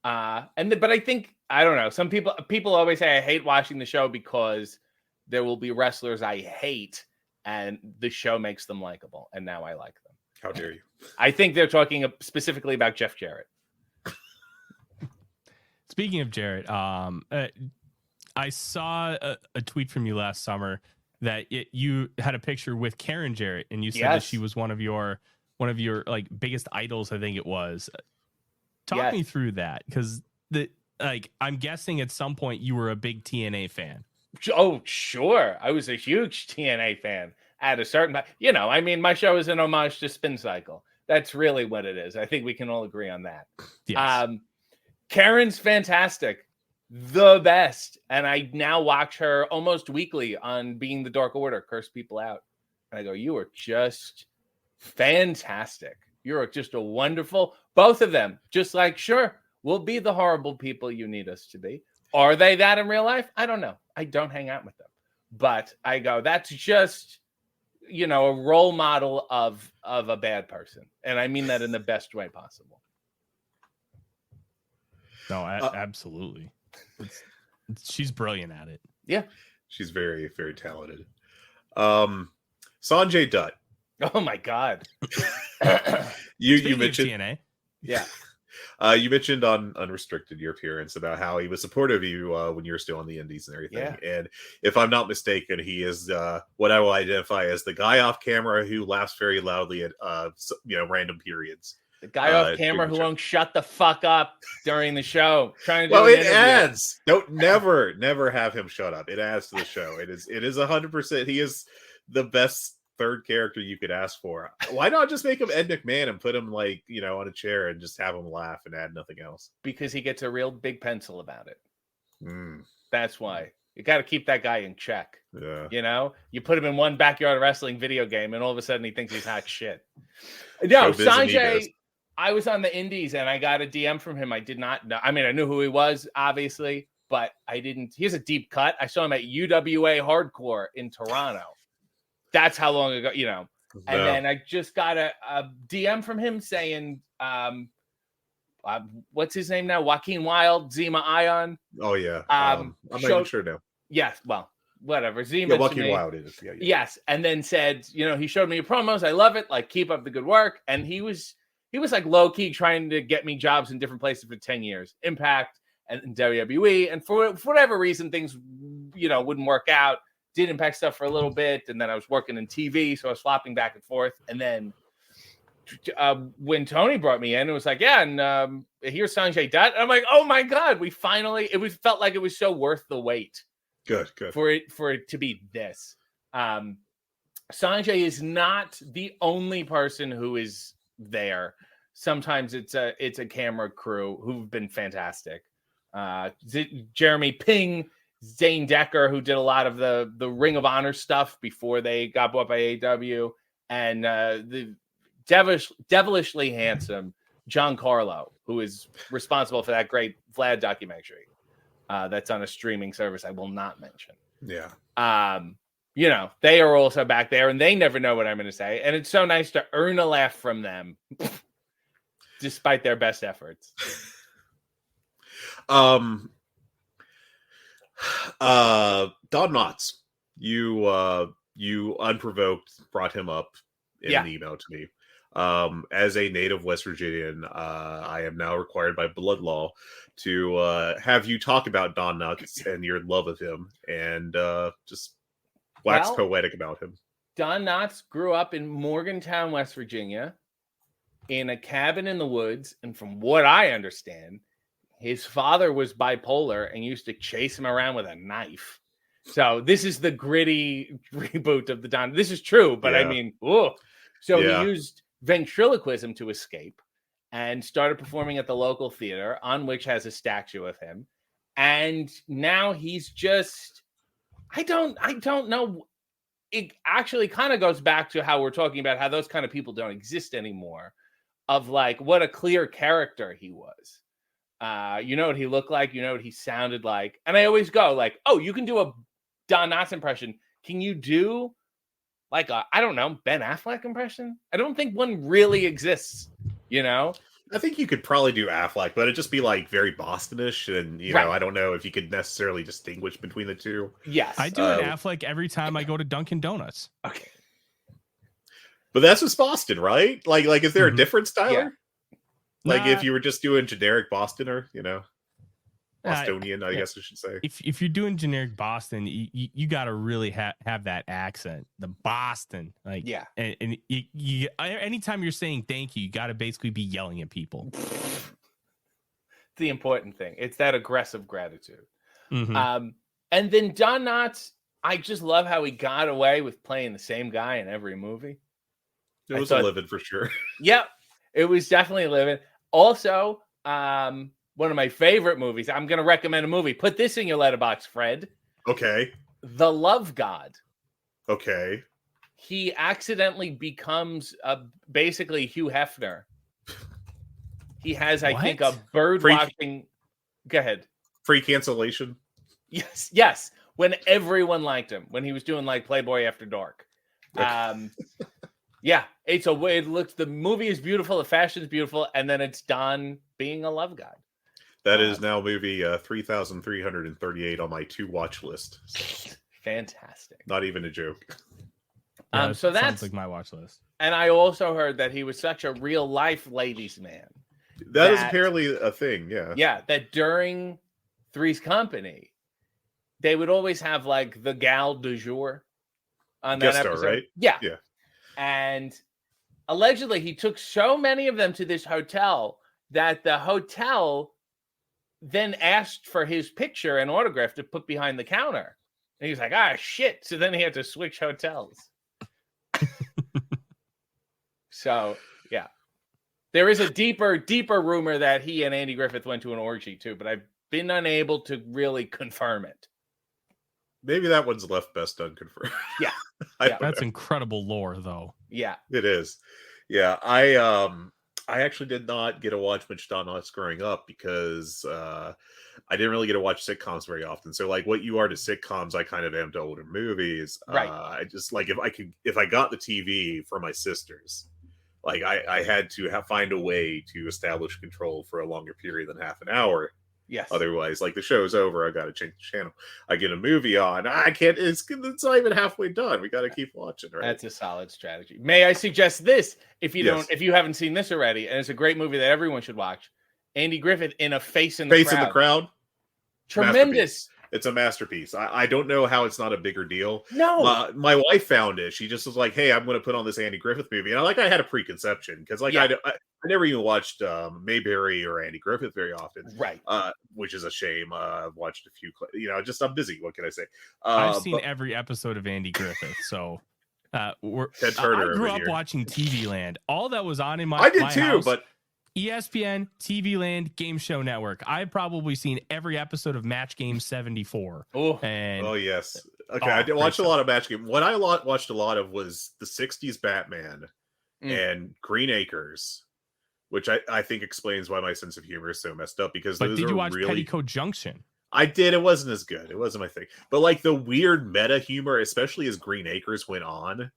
But I think, I don't know, some people always say I hate watching the show because there will be wrestlers I hate and the show makes them likable. And now I like them. How dare you? I think they're talking specifically about Jeff Jarrett. Speaking of Jarrett, I saw a tweet from you last summer that you had a picture with Karen Jarrett, and you said that she was one of your biggest idols. I think it was. Talk me through that, because I'm guessing at some point you were a big TNA fan. Oh, sure, I was a huge TNA fan at a certain. My show is an homage to Spin Cycle. That's really what it is. I think we can all agree on that. Yes. Karen's fantastic, the best, and I now watch her almost weekly on Being the Dark Order, Curse People Out, and I go, you are just fantastic. You're just a wonderful, both of them, just sure, we'll be the horrible people you need us to be. Are they that in real life? I don't know. I don't hang out with them, but I go, that's just, a role model of a bad person, and I mean that in the best way possible. No, absolutely. She's brilliant at it. Yeah. She's very, very talented. Sanjay Dutt. Oh my God. you mentioned TNA. Yeah. You mentioned on Unrestricted your appearance about how he was supportive of you when you were still on the indies and everything. Yeah. And if I'm not mistaken, he is what I will identify as the guy off camera who laughs very loudly at random periods. The guy off camera who won't shut the fuck up during the show. Trying to do it adds. Don't never have him shut up. It adds to the show. It is 100%. He is the best third character you could ask for. Why not just make him Ed McMahon and put him on a chair and just have him laugh and add nothing else? Because he gets a real big pencil about it. Mm. That's why. You got to keep that guy in check. Yeah. You put him in one backyard wrestling video game and all of a sudden he thinks he's hot shit. No, Sanjay, I was on the indies and I got a DM from him. I did not know. I mean, I knew who he was, obviously, but I didn't. He has a deep cut. I saw him at UWA Hardcore in Toronto. That's how long ago, And then I just got a DM from him saying, what's his name now? Joaquin Wilde, Zima Ion. Oh, yeah. I'm not even sure now. Yes, well, whatever. Zima. Joaquin Wilde is. Yeah. Yes, and then said, he showed me your promos. I love it. Like, keep up the good work. And he was like low key trying to get me jobs in different places for 10 years, Impact and WWE. And for whatever reason, things wouldn't work out. Did Impact stuff for a little bit, and then I was working in TV, so I was flopping back and forth. And then when Tony brought me in, it was like, yeah, and here's Sanjay Dutt. And I'm like, oh my God, we finally. Felt like it was so worth the wait. Good. For it to be this. Sanjay is not the only person who is there. Sometimes it's a camera crew who've been fantastic. Jeremy Ping, Zane Decker, who did a lot of the Ring of Honor stuff before they got bought by AEW, and the devilishly handsome John Carlo, who is responsible for that great Vlad documentary that's on a streaming service I will not mention. Yeah. They are also back there, and they never know what I'm going to say, and it's so nice to earn a laugh from them, despite their best efforts. Don Knotts, you unprovoked brought him up in an email to me. As a native West Virginian, I am now required by blood law to have you talk about Don Knotts and your love of him, and just wax poetic about him. Don Knotts grew up in Morgantown, West Virginia, in a cabin in the woods, and from what I understand, his father was bipolar and used to chase him around with a knife. So this is the gritty reboot of the Don. This is true, but I mean, So he used ventriloquism to escape and started performing at the local theater, on which has a statue of him. And now he's just, I don't know. It actually kind of goes back to how we're talking about how those kind of people don't exist anymore, of like what a clear character he was. You know what he looked like, you know what he sounded like. And I always go like, oh, you can do a Don Knotts impression. Can you do like a, I don't know, Ben Affleck impression? I don't think one really exists, I think you could probably do Affleck, but it'd just be like very Bostonish, and I don't know if you could necessarily distinguish between the two. Yes. I do an Affleck every time I go to Dunkin' Donuts. Okay. But that's just Boston, right? Like is there a difference, Tyler? Yeah. Like if you were just doing generic Bostoner, Bostonian, I guess I should say. If you're doing generic Boston, you got to really have that accent, the Boston, and you anytime you're saying thank you, you got to basically be yelling at people. The important thing, it's that aggressive gratitude. Mm-hmm. And then Don Knotts, I just love how he got away with playing the same guy in every movie. It was a living for sure. Yep, it was definitely a living. Also, one of my favorite movies. I'm going to recommend a movie. Put this in your letterbox, Fred. Okay. The Love God. Okay. He accidentally becomes basically Hugh Hefner. He has, I think, a bird watching. Go ahead. Free cancellation. Yes. When everyone liked him, when he was doing like Playboy After Dark. Okay. Yeah, it's a way it looks. The movie is beautiful. The fashion is beautiful. And then it's Don being a love god. That is now movie 3,338 on my to watch list. So. Fantastic. Not even a joke. Yeah, so that's sounds like my watch list. And I also heard that he was such a real life ladies' man. That is apparently a thing. Yeah. Yeah. That during Three's Company, they would always have like the gal du jour on that Guest episode. Star, right? Yeah. Yeah. And allegedly, he took so many of them to this hotel that the hotel then asked for his picture and autograph to put behind the counter. And he's like, shit. So then he had to switch hotels. So, yeah. There is a deeper rumor that he and Andy Griffith went to an orgy too, but I've been unable to really confirm it. Maybe that one's left best unconfirmed. Yeah. That's incredible lore, though. Yeah. It is. Yeah. I actually did not get to watch much Don Knotts growing up because I didn't really get to watch sitcoms very often. So like what you are to sitcoms, I kind of am to older movies. Right. I just like if I got the TV for my sisters, like I had to find a way to establish control for a longer period than half an hour. Yes. Otherwise, like the show's over, I got to change the channel. I get a movie on, I can't. It's not even halfway done. We got to keep watching. Right. That's a solid strategy. May I suggest this? If you Yes. if you haven't seen this already, and it's a great movie that everyone should watch. Andy Griffith in A Face in the Crowd. Tremendous. It's a masterpiece. I don't know how it's not a bigger deal. No. My wife found it. She just was like, "Hey, I'm going to put on this Andy Griffith movie," and I had a preconception because I never even watched Mayberry or Andy Griffith very often, Right? Which is a shame. I've watched a few. Just I'm busy. What can I say? I've seen every episode of Andy Griffith, so. I grew up watching TV Land. All that was on in my house, but ESPN, TV Land, Game Show Network. I've probably seen every episode of Match Game 74. Oh yes. Okay, I did watch a lot of Match Game. What I watched a lot of was the 60s Batman and Green Acres, which I think explains why my sense of humor is so messed up because but those did you watch really... Petticoat Junction? I did. It wasn't as good. It wasn't my thing. But like the weird meta humor, especially as Green Acres went on,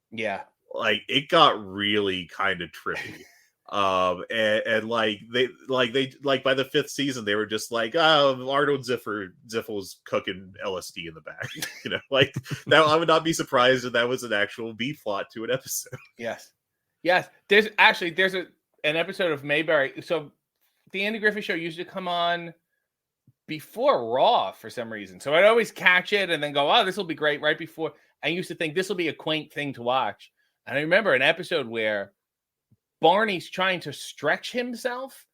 like it got really kind of trippy. And they by the 5th season they were just like, Arnold Ziffel's cooking LSD in the back. Like that. I would not be surprised if that was an actual B plot to an episode. Yes. There's an episode of Mayberry. So the Andy Griffith Show used to come on before Raw for some reason. So I'd always catch it and then go, this will be great right before. I used to think this will be a quaint thing to watch. And I remember an episode where Barney's trying to stretch himself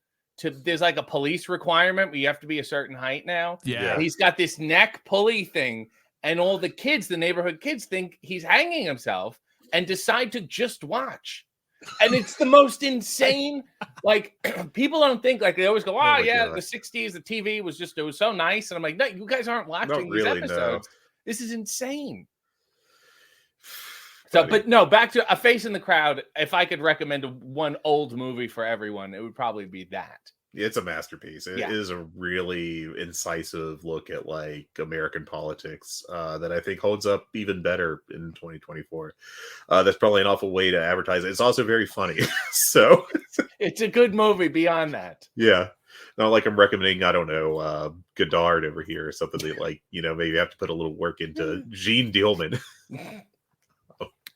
there's like a police requirement where you have to be a certain height now. Yeah. And he's got this neck pulley thing and all the kids, the neighborhood kids think he's hanging himself and decide to just watch. And it's the most insane, like people don't think like they always go, God. the 60s, the TV was it was so nice. And I'm like, no, you guys aren't watching these episodes. No. This is insane. So, but no, back to A Face in the Crowd. If I could recommend one old movie for everyone, it would probably be that. It's a masterpiece. It is a really incisive look at like American politics that I think holds up even better in 2024. That's probably an awful way to advertise it. It's also very funny. So it's a good movie beyond that. Yeah. Not like I'm recommending, I don't know, Godard over here or something that like, maybe have to put a little work into Gene Dealman.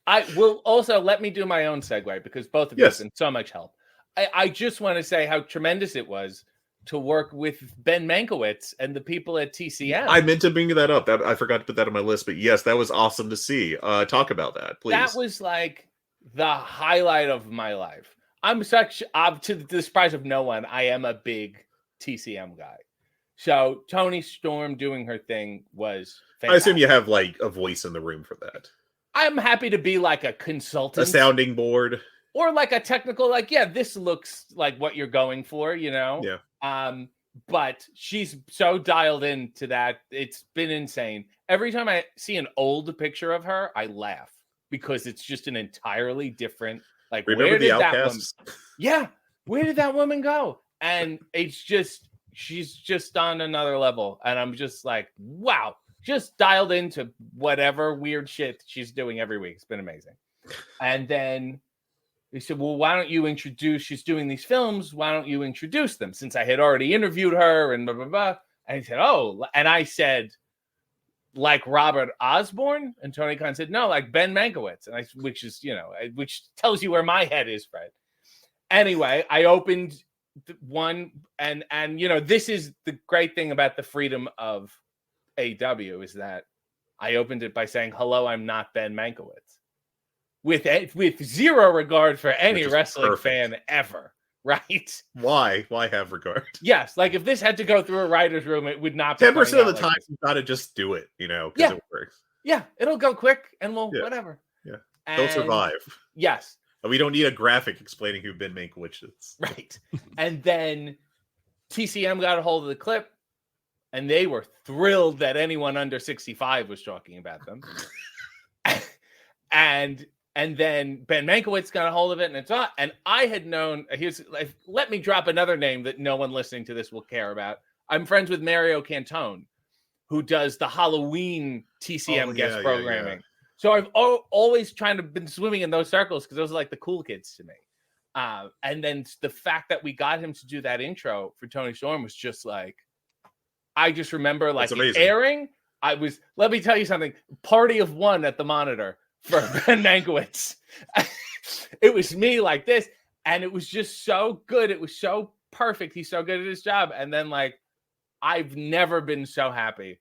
I will also let me do my own segue because both of you have been so much help. I just want to say how tremendous it was to work with Ben Mankiewicz and the people at TCM. I meant to bring that up. I forgot to put that on my list, but yes, that was awesome to see. Talk about that, please. That was like the highlight of my life. I'm such, to the surprise of no one, I am a big TCM guy. So Toni Storm doing her thing was fantastic. I assume you have like a voice in the room for that. I'm happy to be like a consultant. A sounding board. Or like a technical, like, this looks like what you're going for, Yeah. But she's so dialed into that. It's been insane. Every time I see an old picture of her, I laugh because it's just an entirely different, like, remember where the did that Outcasts? woman? Yeah. Where did that woman go? And it's just, she's just on another level. And I'm just like, wow, just dialed into whatever weird shit she's doing every week. It's been amazing. And then He said, well, why don't you introduce, she's doing these films, why don't you introduce them? Since I had already interviewed her and blah, blah, blah. And he said, oh, and I said, like Robert Osborne? And Tony Khan said, no, like Ben Mankiewicz. And which is, which tells you where my head is, Fred. Anyway, I opened one, and this is the great thing about the freedom of AEW is that I opened it by saying, hello, I'm not Ben Mankiewicz. With zero regard for any wrestling fan ever, right? Why have regard? Yes, like if this had to go through a writer's room, it would not be 10% of the time you've got to just do it, because it works. Yeah, it'll go quick and whatever. Yeah, they'll survive. Yes. We don't need a graphic explaining who Ben Mankiewicz is. Right. And then TCM got a hold of the clip, and they were thrilled that anyone under 65 was talking about them. And then Ben Mankiewicz got a hold of it, and it's on. And I had known. Let me drop another name that no one listening to this will care about. I'm friends with Mario Cantone, who does the Halloween TCM guest programming. Yeah. So I've always been swimming in those circles because those are like the cool kids to me. And then the fact that we got him to do that intro for Tony Storm was just like, I just remember like airing. Let me tell you something. Party of one at the monitor for Ben Mankiewicz. It was me like this, and it was just so good. It was so perfect. He's so good at his job. And then like, I've never been so happy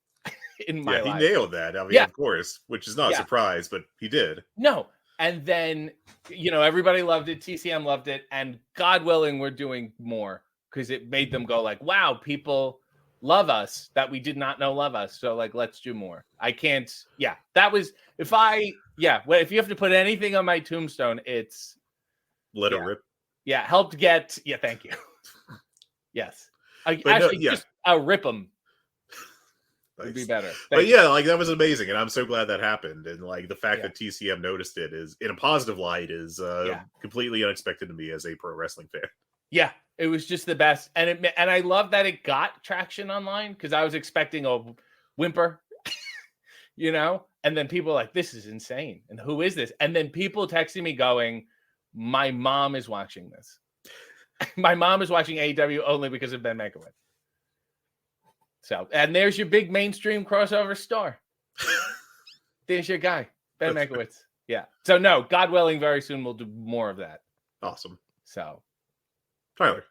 in my life. He nailed that. I mean, of course, which is not a surprise, but he did. No. And then, everybody loved it. TCM loved it. And God willing, we're doing more because it made them go like, wow, people love us that we did not know love us. So like, let's do more. I can't. Yeah, that was if you have to put anything on my tombstone, it's let it rip. Yeah. Helped get. Yeah. Thank you. Yes. Just rip them. Would be better. But like that was amazing, and I'm so glad that happened. And like the fact that TCM noticed it is in a positive light is completely unexpected to me as a pro wrestling fan. Yeah, it was just the best, and I love that it got traction online because I was expecting a whimper, and then people were like, "This is insane," and who is this? And then people texting me going, "My mom is watching this. My mom is watching AEW only because of Ben Mankiewicz." So, and there's your big mainstream crossover star. There's your guy, Ben Mankiewicz. Yeah. So, no, God willing, very soon we'll do more of that. Awesome. So, Tyler.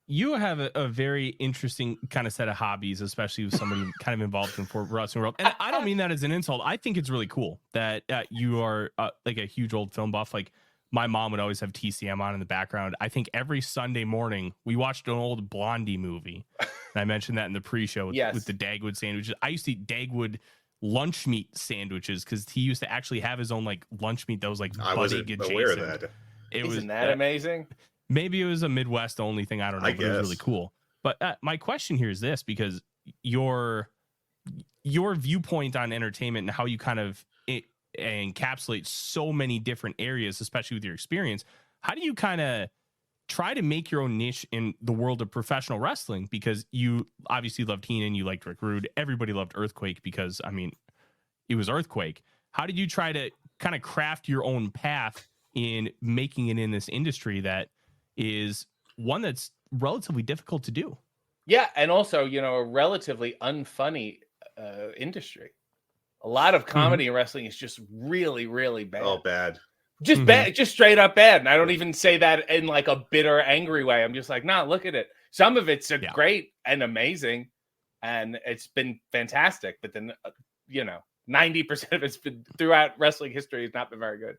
You have a very interesting kind of set of hobbies, especially with somebody kind of involved in the wrestling world. And I don't mean that as an insult. I think it's really cool that you are like a huge old film buff. Like, my mom would always have TCM on in the background. I think every Sunday morning we watched an old Blondie movie. And I mentioned that in the pre-show with the Dagwood sandwiches. I used to eat Dagwood lunch meat sandwiches because he used to actually have his own like lunch meat that was like I wasn't aware of that. Isn't that amazing? Maybe it was a Midwest only thing. I don't know. But it was really cool. But my question here is this, because your viewpoint on entertainment and how you kind of encapsulate so many different areas, especially with your experience, how do you kind of try to make your own niche in the world of professional wrestling? Because you obviously loved Heenan, you liked Rick Rude, everybody loved Earthquake because it was Earthquake. How did you try to kind of craft your own path in making it in this industry that is one that's relatively difficult to do? Yeah, and also a relatively unfunny industry. A lot of comedy in wrestling is just really, really bad. Oh, bad. Just bad, just straight up bad. And I don't even say that in like a bitter, angry way. I'm just like, nah, look at it. Some of it's great and amazing, and it's been fantastic. But then, 90% of it's been throughout wrestling history has not been very good.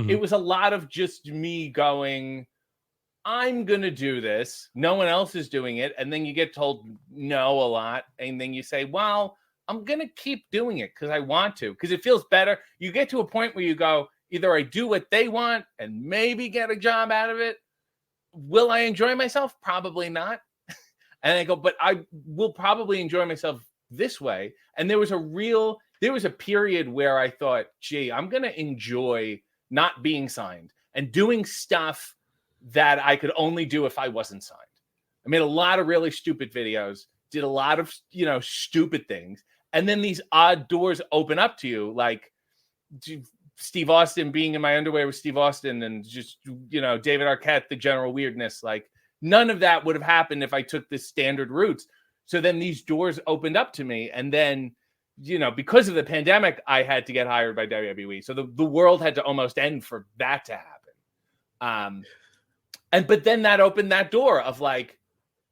It was a lot of just me going, I'm going to do this. No one else is doing it. And then you get told no a lot. And then you say, well, I'm going to keep doing it because I want to, because it feels better. You get to a point where you go, either I do what they want and maybe get a job out of it. Will I enjoy myself? Probably not. And I go, but I will probably enjoy myself this way. And there was a period where I thought, gee, I'm going to enjoy not being signed and doing stuff that I could only do if I wasn't signed. I made a lot of really stupid videos, did a lot of, stupid things. And then these odd doors open up to you, like Steve Austin being in my underwear with Steve Austin and just, David Arquette, the general weirdness, like none of that would have happened if I took the standard routes. So then these doors opened up to me. And then, because of the pandemic, I had to get hired by WWE. So the world had to almost end for that to happen. But then that opened that door of like,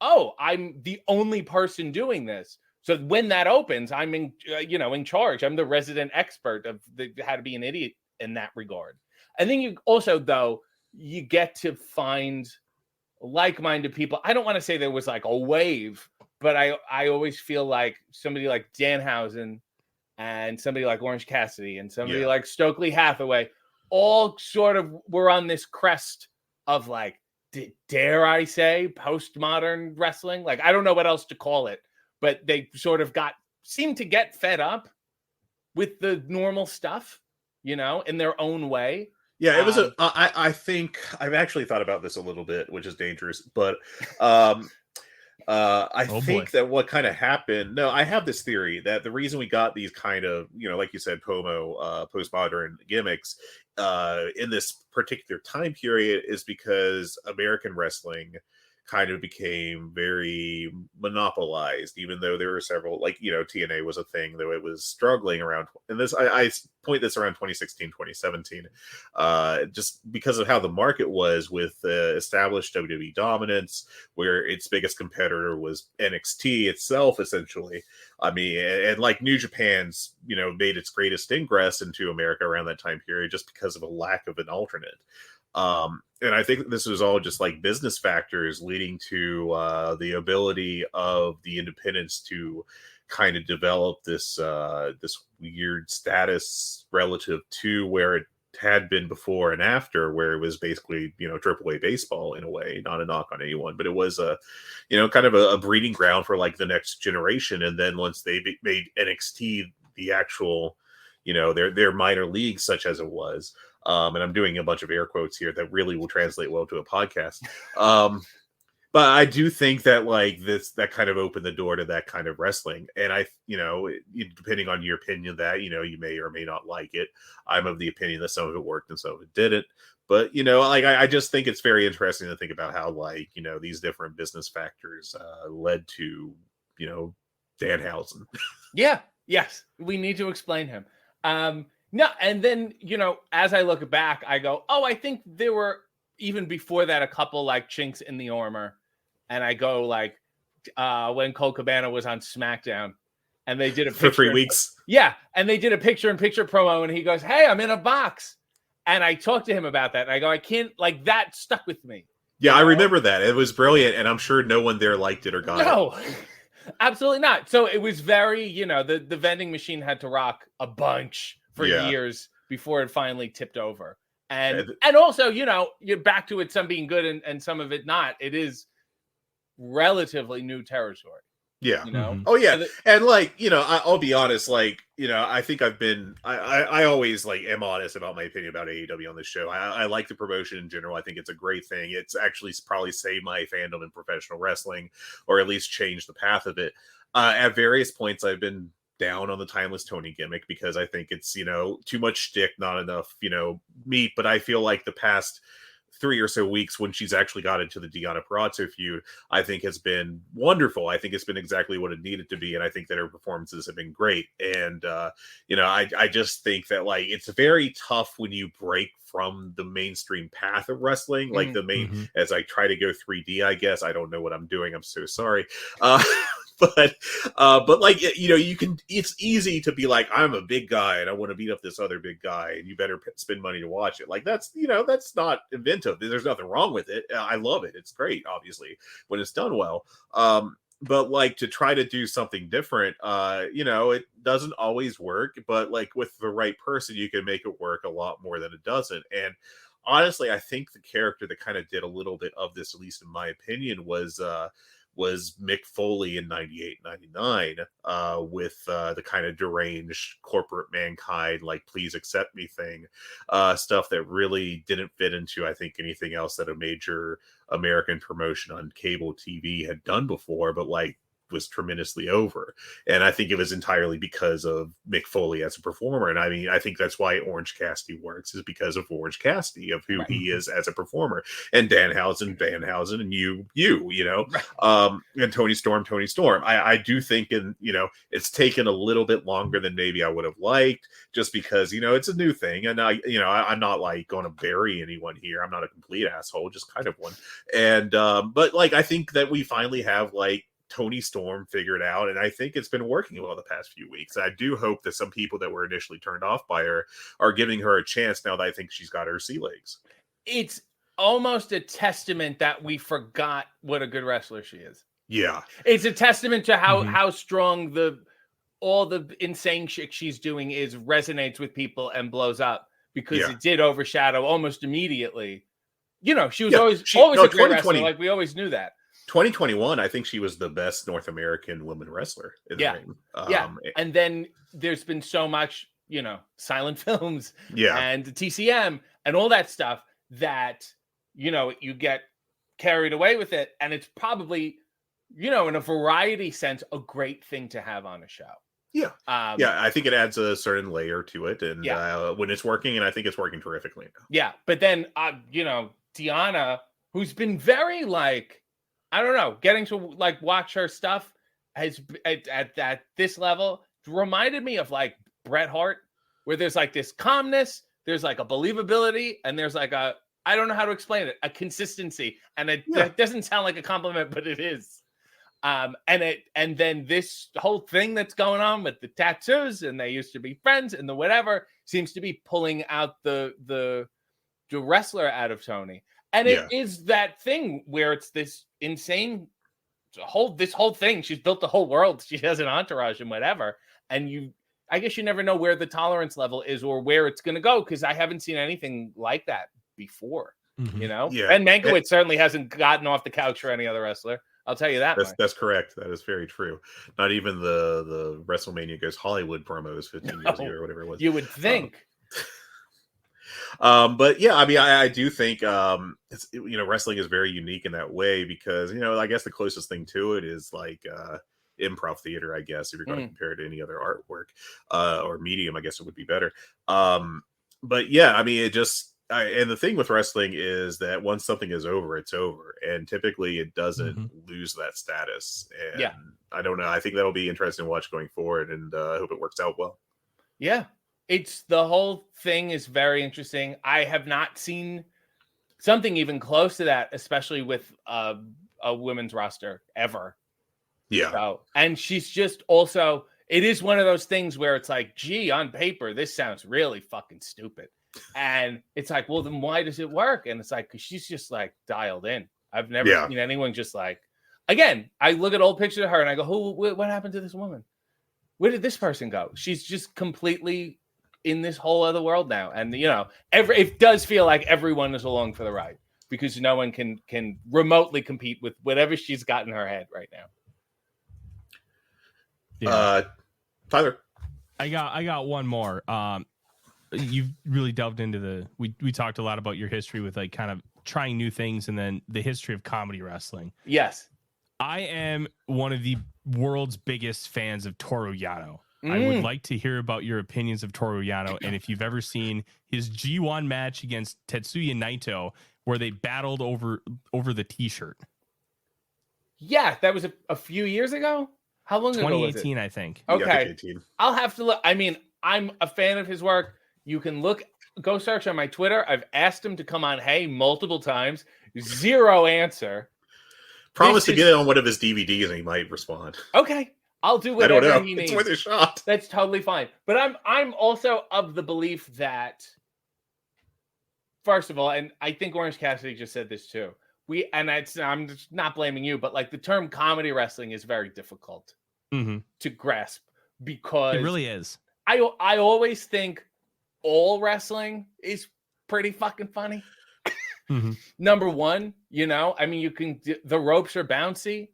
oh, I'm the only person doing this. So when that opens, I'm in charge. I'm the resident expert of how to be an idiot in that regard. I think you also, though, you get to find like-minded people. I don't want to say there was like a wave, but I always feel like somebody like Danhausen and somebody like Orange Cassidy and somebody like Stokely Hathaway all sort of were on this crest of like, dare I say, postmodern wrestling? Like, I don't know what else to call it. But they sort of seemed to get fed up with the normal stuff, in their own way. Yeah, it was I think I've actually thought about this a little bit, which is dangerous, but I think that what kind of happened. No, I have this theory that the reason we got these kind of, like you said, postmodern gimmicks in this particular time period is because American wrestling kind of became very monopolized, even though there were several, like, TNA was a thing, though it was struggling around. And this, I point this around 2016, 2017, just because of how the market was with established WWE dominance, where its biggest competitor was NXT itself, essentially. I mean, and like New Japan's, made its greatest ingress into America around that time period just because of a lack of an alternate. And I think this was all just like business factors leading to the ability of the independents to kind of develop this weird status relative to where it had been before and after, where it was basically, AAA baseball in a way, not a knock on anyone, but it was kind of a breeding ground for like the next generation. And then once they made NXT the actual, their minor league, such as it was. And I'm doing a bunch of air quotes here that really will translate well to a podcast. But I do think that like that kind of opened the door to that kind of wrestling. And I, depending on your opinion that, you may or may not like it. I'm of the opinion that some of it worked and some of it didn't. But, I just think it's very interesting to think about how like, these different business factors led to, Danhausen. Yeah. Yes. We need to explain him. No, and then, as I look back, I go, oh, I think there were, even before that, a couple like chinks in the armor. And I go like, when Cole Cabana was on SmackDown and they did a picture. For 3 weeks. Yeah. And they did a picture-in-picture promo and he goes, hey, I'm in a box. And I talked to him about that. And I go, I can't, like, that stuck with me. Yeah, I remember that. It was brilliant. And I'm sure no one there liked it or got it. No, absolutely not. So it was very, the vending machine had to rock a bunch for years before it finally tipped over. And also, you're back to it, some being good and some of it not. It is relatively new territory. Yeah. Oh, yeah. And like, I'll be honest, like, I think I always like am honest about my opinion about AEW on this show. I like the promotion in general. I think it's a great thing. It's actually probably saved my fandom in professional wrestling, or at least changed the path of it. At various points, I've been down on the Timeless Tony gimmick because I think it's, too much shtick, not enough, meat. But I feel like the past 3 or so weeks when she's actually got into the Deonna Purrazzo feud, I think has been wonderful. I think it's been exactly what it needed to be. And I think that her performances have been great. And, I just think that like, it's very tough when you break from the mainstream path of wrestling, like the main, as I try to go 3D, I guess. I don't know what I'm doing. I'm so sorry. But like, it's easy to be like, I'm a big guy and I want to beat up this other big guy and you better spend money to watch it. Like that's not inventive. There's nothing wrong with it. I love it. It's great, obviously, when it's done well. But like to try to do something different, it doesn't always work, but like with the right person, you can make it work a lot more than it doesn't. And honestly, I think the character that kind of did a little bit of this, at least in my opinion, was Mick Foley in 98, 99, with the kind of deranged corporate mankind, like, please accept me thing, stuff that really didn't fit into, I think, anything else that a major American promotion on cable TV had done before, but like was tremendously over. And I think it was entirely because of Mick Foley as a performer. And I mean, I think that's why Orange Cassidy works, is because of Orange Cassidy, of who he is as a performer. And Danhausen, and you know, and Tony Storm. I do think, it's taken a little bit longer than maybe I would have liked, just because, it's a new thing. And I'm not like going to bury anyone here. I'm not a complete asshole, just kind of one. And, but like, I think that we finally have like Tony Storm figured out, and I think it's been working well the past few weeks. I do hope that some people that were initially turned off by her are giving her a chance now that I think she's got her sea legs. It's almost a testament that we forgot what a good wrestler she is. Yeah. It's a testament to how strong all the insane shit she's doing resonates with people and blows up, because it did overshadow almost immediately. She was always a great wrestler. Like, we always knew that. 2021, I think she was the best North American woman wrestler in the ring. And then there's been so much, silent films and TCM and all that stuff that, you get carried away with it. And it's probably, in a variety sense, a great thing to have on a show. Yeah. I think it adds a certain layer to it. And when it's working, and I think it's working terrifically now. Yeah. But then, Deanna, who's been very getting to watch her stuff has at this level reminded me of like Bret Hart, where there's like this calmness, there's like a believability, and there's like I don't know how to explain it, a consistency. And it doesn't sound like a compliment, but it is. And then this whole thing that's going on with the tattoos, and they used to be friends, and the whatever seems to be pulling out the wrestler out of Tony. And it is that thing where it's this insane this whole thing. She's built the whole world. She has an entourage and whatever. And I guess you never know where the tolerance level is or where it's going to go, because I haven't seen anything like that before. Yeah. Ben Mankiewicz certainly hasn't gotten off the couch for any other wrestler. I'll tell you that. That's correct. That is very true. Not even the WrestleMania Goes Hollywood promos 15 years ago or whatever it was. You would think. But yeah, I mean, I do think it's, wrestling is very unique in that way, because I guess the closest thing to it is like improv theater, I guess, if you're going to compare it to any other artwork or medium, I guess it would be better. But yeah, I mean, and the thing with wrestling is that once something is over, it's over, and typically it doesn't lose that status. And I don't know. I think that'll be interesting to watch going forward, and I hope it works out well. Yeah. It's the whole thing is very interesting. I have not seen something even close to that, especially with a women's roster ever. Yeah. So, and she's just also, it is one of those things where it's like, gee, on paper, this sounds really fucking stupid. And it's like, well, then why does it work? And it's like, because she's just like dialed in. I've never seen anyone just like, again, I look at old pictures of her and I go, what happened to this woman? Where did this person go? She's just completely in this whole other world now. And, it does feel like everyone is along for the ride, because no one can remotely compete with whatever she's got in her head right now. Yeah. Tyler. I got one more. You've really delved into we talked a lot about your history with like kind of trying new things, and then the history of comedy wrestling. Yes. I am one of the world's biggest fans of Toru Yano. I would like to hear about your opinions of Toru Yano, and if you've ever seen his G1 match against Tetsuya Naito, where they battled over the t-shirt. Yeah, that was a few years ago. How long ago was it? 2018, I think. Okay. I'll have to look. I mean, I'm a fan of his work. You can go search on my Twitter. I've asked him to come on Hey multiple times. Zero answer. Promise to get it on one of his DVDs and he might respond. Okay. I'll do whatever he needs. It's worth a shot. That's totally fine. But I'm also of the belief that, first of all, and I think Orange Cassidy just said this too. I'm just not blaming you, but like the term comedy wrestling is very difficult to grasp, because it really is. I always think all wrestling is pretty fucking funny. Number one, I mean, the ropes are bouncy.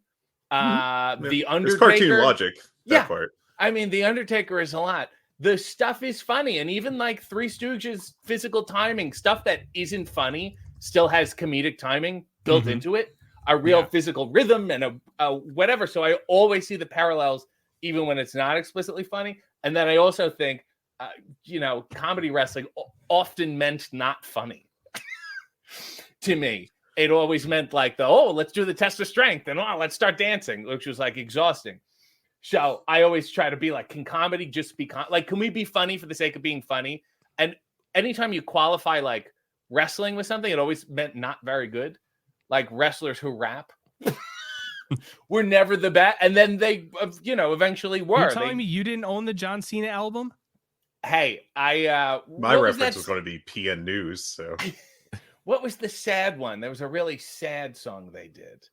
The Undertaker, it's cartoon logic. That part. I mean, the Undertaker is a lot. The stuff is funny, and even like Three Stooges physical timing, stuff that isn't funny still has comedic timing built into it. a real physical rhythm and a whatever. So I always see the parallels, even when it's not explicitly funny. And then I also think, comedy wrestling often meant not funny to me. It always meant like let's do the test of strength and let's start dancing, which was like exhausting. So I always try to be like, can comedy just be can we be funny for the sake of being funny? And anytime you qualify like wrestling with something, it always meant not very good. Like wrestlers who rap were never the best. And then they, eventually were. You're telling me you didn't own the John Cena album? Hey, my reference was going to be PN News. So what was the sad one? There was a really sad song they did.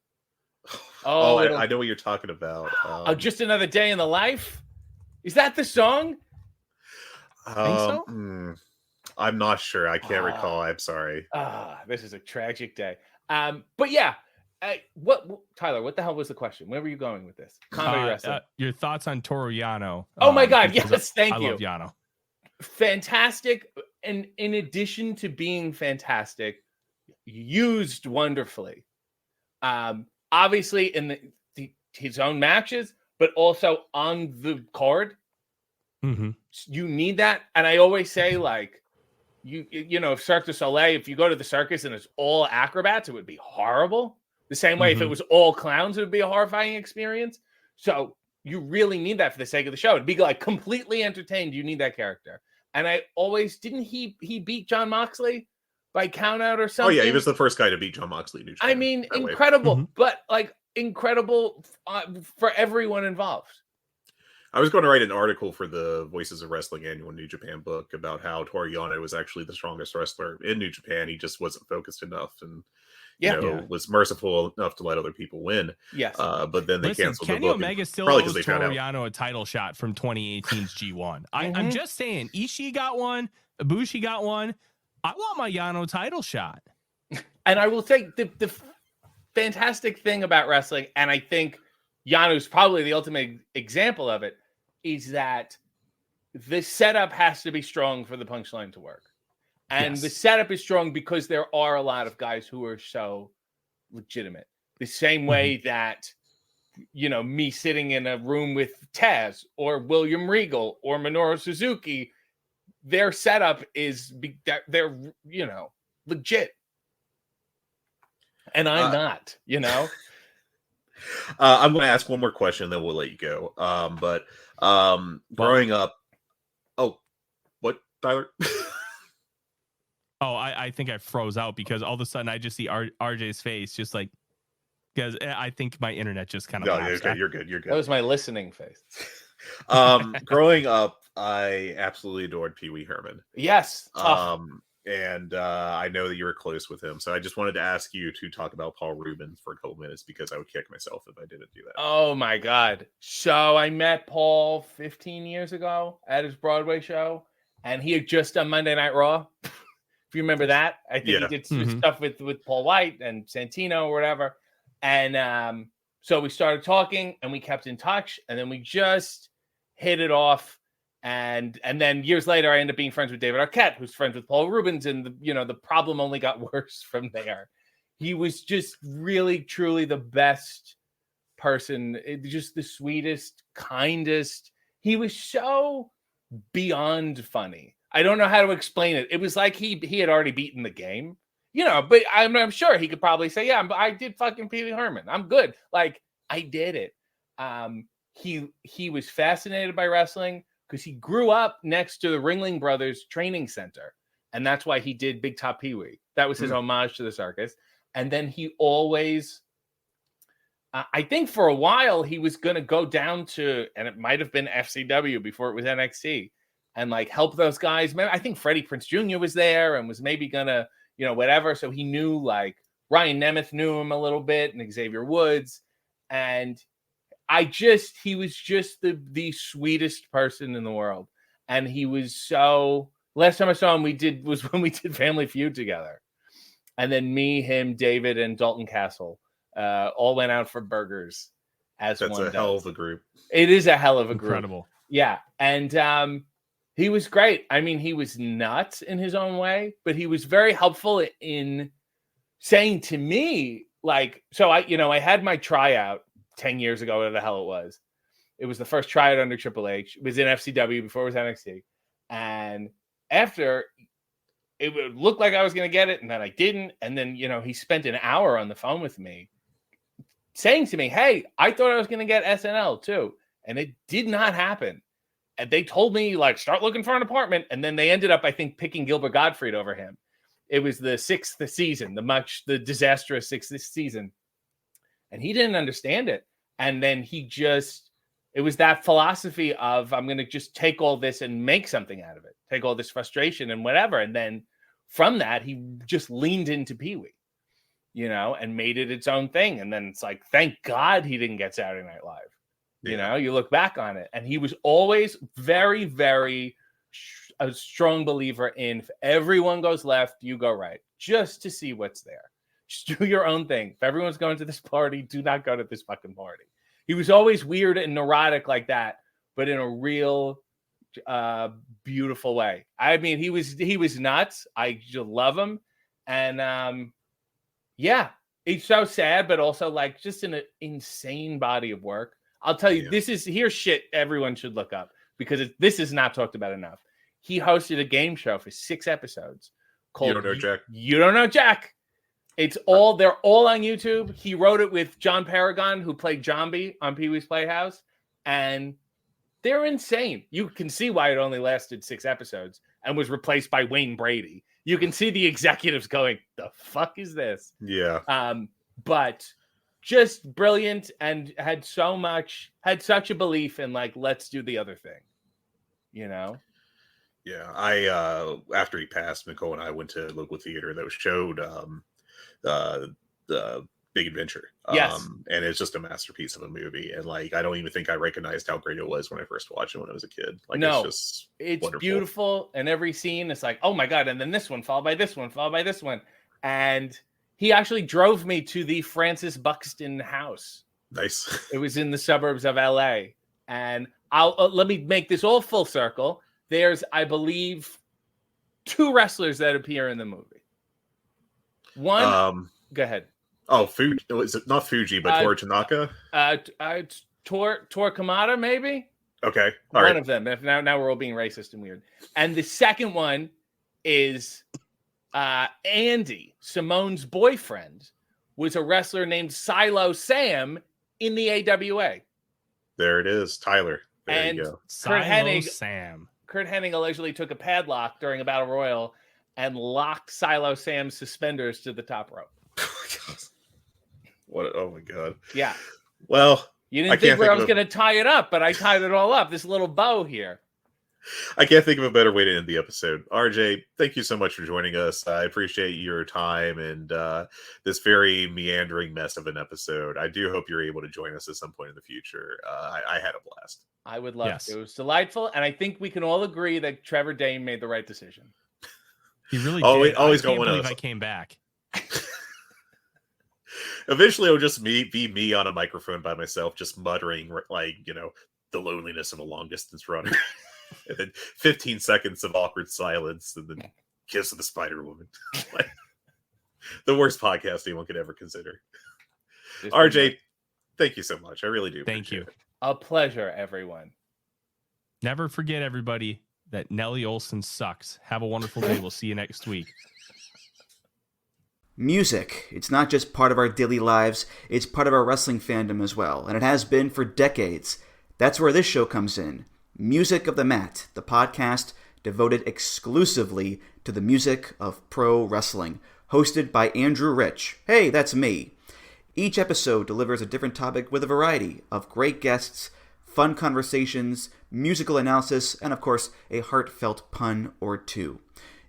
I know what you're talking about. Just Another Day in the Life. Is that the song? Think so? I'm not sure. I can't recall. I'm sorry. This is a tragic day. But yeah. Tyler, what the hell was the question? Where were you going with this? Comedy wrestling. Your thoughts on Toru Yano? Oh my God. Yes. Thank you. I love Yano. Fantastic. And in addition to being fantastic, used wonderfully. Obviously in his own matches, but also on the card. Mm-hmm. You need that. And I always say, like, if Cirque du Soleil, if you go to the circus and it's all acrobats, it would be horrible. The same way if it was all clowns, it would be a horrifying experience. So you really need that for the sake of the show. To be like completely entertained, you need that character. And I always didn't he beat Jon Moxley by count out or something? Oh yeah, he was the first guy to beat Jon Moxley in New Japan. I mean, incredible, but like incredible for everyone involved. I was going to write an article for the Voices of Wrestling annual New Japan book about how Toru Yano was actually the strongest wrestler in New Japan. He just wasn't focused enough and was merciful enough to let other people win. Yes. But then they canceled Kenny the book. Omega still probably owes because they Toru found out. Yano a title shot from 2018's G1. I'm just saying, Ishii got one, Ibushi got one. I want my Yano title shot. And I will say the fantastic thing about wrestling, and I think Yano's probably the ultimate example of it, is that the setup has to be strong for the punchline to work. And the setup is strong because there are a lot of guys who are so legitimate. The same way that, me sitting in a room with Taz or William Regal or Minoru Suzuki, their setup is, they're, legit. And I'm not, I'm going to ask one more question, then we'll let you go. Growing up, what, Tyler? I think I froze out because all of a sudden I just see RJ's face, just like, because I think my internet just kind of. No, you're good. That was my listening face. Growing up, I absolutely adored Pee Wee Herman. Yes. And I know that you were close with him, so I just wanted to ask you to talk about Paul Rubens for a couple minutes because I would kick myself if I didn't do that. Oh my God! So I met Paul 15 years ago at his Broadway show, and he had just done Monday Night Raw. If you remember that, I think he did some stuff with Paul White and Santino or whatever. And so we started talking, and we kept in touch, and then we just hit it off. And then years later, I ended up being friends with David Arquette, who's friends with Paul Rubens, and the problem only got worse from there. He was just really, truly the best person, just the sweetest, kindest. He was so beyond funny. I don't know how to explain it. It was like he had already beaten the game, But I'm sure he could probably say, "Yeah, I did fucking Pee Wee Herman. I'm good. Like I did it." He was fascinated by wrestling because he grew up next to the Ringling Brothers Training Center. And that's why he did Big Top Pee Wee. That was his homage to the circus. And then he always, I think for a while, he was going to go down to, and it might have been FCW before it was NXT, and like help those guys. I think Freddie Prinze Jr. was there and was maybe going to, whatever. So he knew like Ryan Nemeth knew him a little bit and Xavier Woods. And he was just the sweetest person in the world. And he was so, last time I saw him, was when we did Family Feud together. And then me, him, David, and Dalton Castle all went out for burgers as one. That's a hell of a group. It is a hell of a group. Incredible. Yeah. And he was great. I mean, he was nuts in his own way, but he was very helpful in saying to me, I had my tryout 10 years ago, whatever the hell it was. It was the first tryout under Triple H. It was in FCW before it was NXT. And after, it would look like I was going to get it, and then I didn't. And then, he spent an hour on the phone with me saying to me, hey, I thought I was going to get SNL too. And it did not happen. And they told me, start looking for an apartment. And then they ended up, I think, picking Gilbert Gottfried over him. It was the sixth season, the disastrous sixth season. And he didn't understand it. And then it was that philosophy of, I'm going to just take all this and make something out of it. Take all this frustration and whatever. And then from that, he just leaned into Pee-wee, and made it its own thing. And then it's like, thank God he didn't get Saturday Night Live. You look back on it, and he was always very, very a strong believer in, if everyone goes left, you go right, just to see what's there. Just do your own thing. If everyone's going to this party, do not go to this fucking party. He was always weird and neurotic like that, but in a real beautiful way. I mean, he was nuts. I just love him. And it's so sad, but also just an insane body of work. I'll tell you, here's shit everyone should look up, because this is not talked about enough. He hosted a game show for 6 episodes called You Don't Know Jack. You Don't Know Jack. They're all on YouTube. He wrote it with John Paragon, who played Jambi on Pee-wee's Playhouse, and they're insane. You can see why it only lasted 6 episodes and was replaced by Wayne Brady. You can see the executives going, the fuck is this? Yeah. But just brilliant, and had such a belief in let's do the other thing, Yeah. I after he passed, Nicole and I went to a local theater that showed the Big Adventure. Yes. And it's just a masterpiece of a movie. And I don't even think I recognized how great it was when I first watched it when I was a kid. It's wonderful. Beautiful. And every scene is oh my God. And then this one followed by this one, followed by this one. And he actually drove me to the Francis Buxton house. Nice. It was in the suburbs of LA. And let me make this all full circle. There's, I believe, 2 wrestlers that appear in the movie. One, go ahead. Oh, Fuji. Is it not Fuji, but Toru Tanaka? Tor Kamada, maybe? Okay. One of them. If now we're all being racist and weird. And the second one is Andy, Simone's boyfriend, was a wrestler named Silo Sam in the AWA. There it is. Tyler. There you go. Kurt Hennig allegedly took a padlock during a battle royal and locked Silo Sam's suspenders to the top rope. Oh my God. Yeah. Well, you didn't think where I was going to tie it up, but I tied it all up. This little bow here. I can't think of a better way to end the episode. RJ, thank you so much for joining us. I appreciate your time and this very meandering mess of an episode. I do hope you're able to join us at some point in the future. I had a blast. I would love to. It was delightful, and I think we can all agree that Trevor Dame made the right decision. He really did. Always I can't going believe up. I came back. Eventually, it'll just be me on a microphone by myself, just muttering the loneliness of a long distance runner. And then 15 seconds of awkward silence, and then kiss of the Spider Woman. The worst podcast anyone could ever consider. RJ, thank you so much. I really do. Thank you. It. A pleasure, everyone. Never forget, everybody, that Nellie Olsen sucks. Have a wonderful day. We'll see you next week. Music. It's not just part of our daily lives, it's part of our wrestling fandom as well, and it has been for decades. That's where this show comes in. Music of the Mat, the podcast devoted exclusively to the music of pro wrestling, hosted by Andrew Rich. Hey, that's me. Each episode delivers a different topic with a variety of great guests, fun conversations, musical analysis, and of course, a heartfelt pun or two.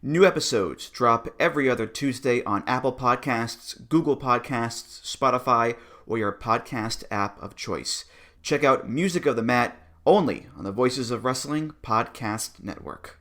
New episodes drop every other Tuesday on Apple Podcasts, Google Podcasts, Spotify, or your podcast app of choice. Check out Music of the Mat only on the Voices of Wrestling Podcast Network.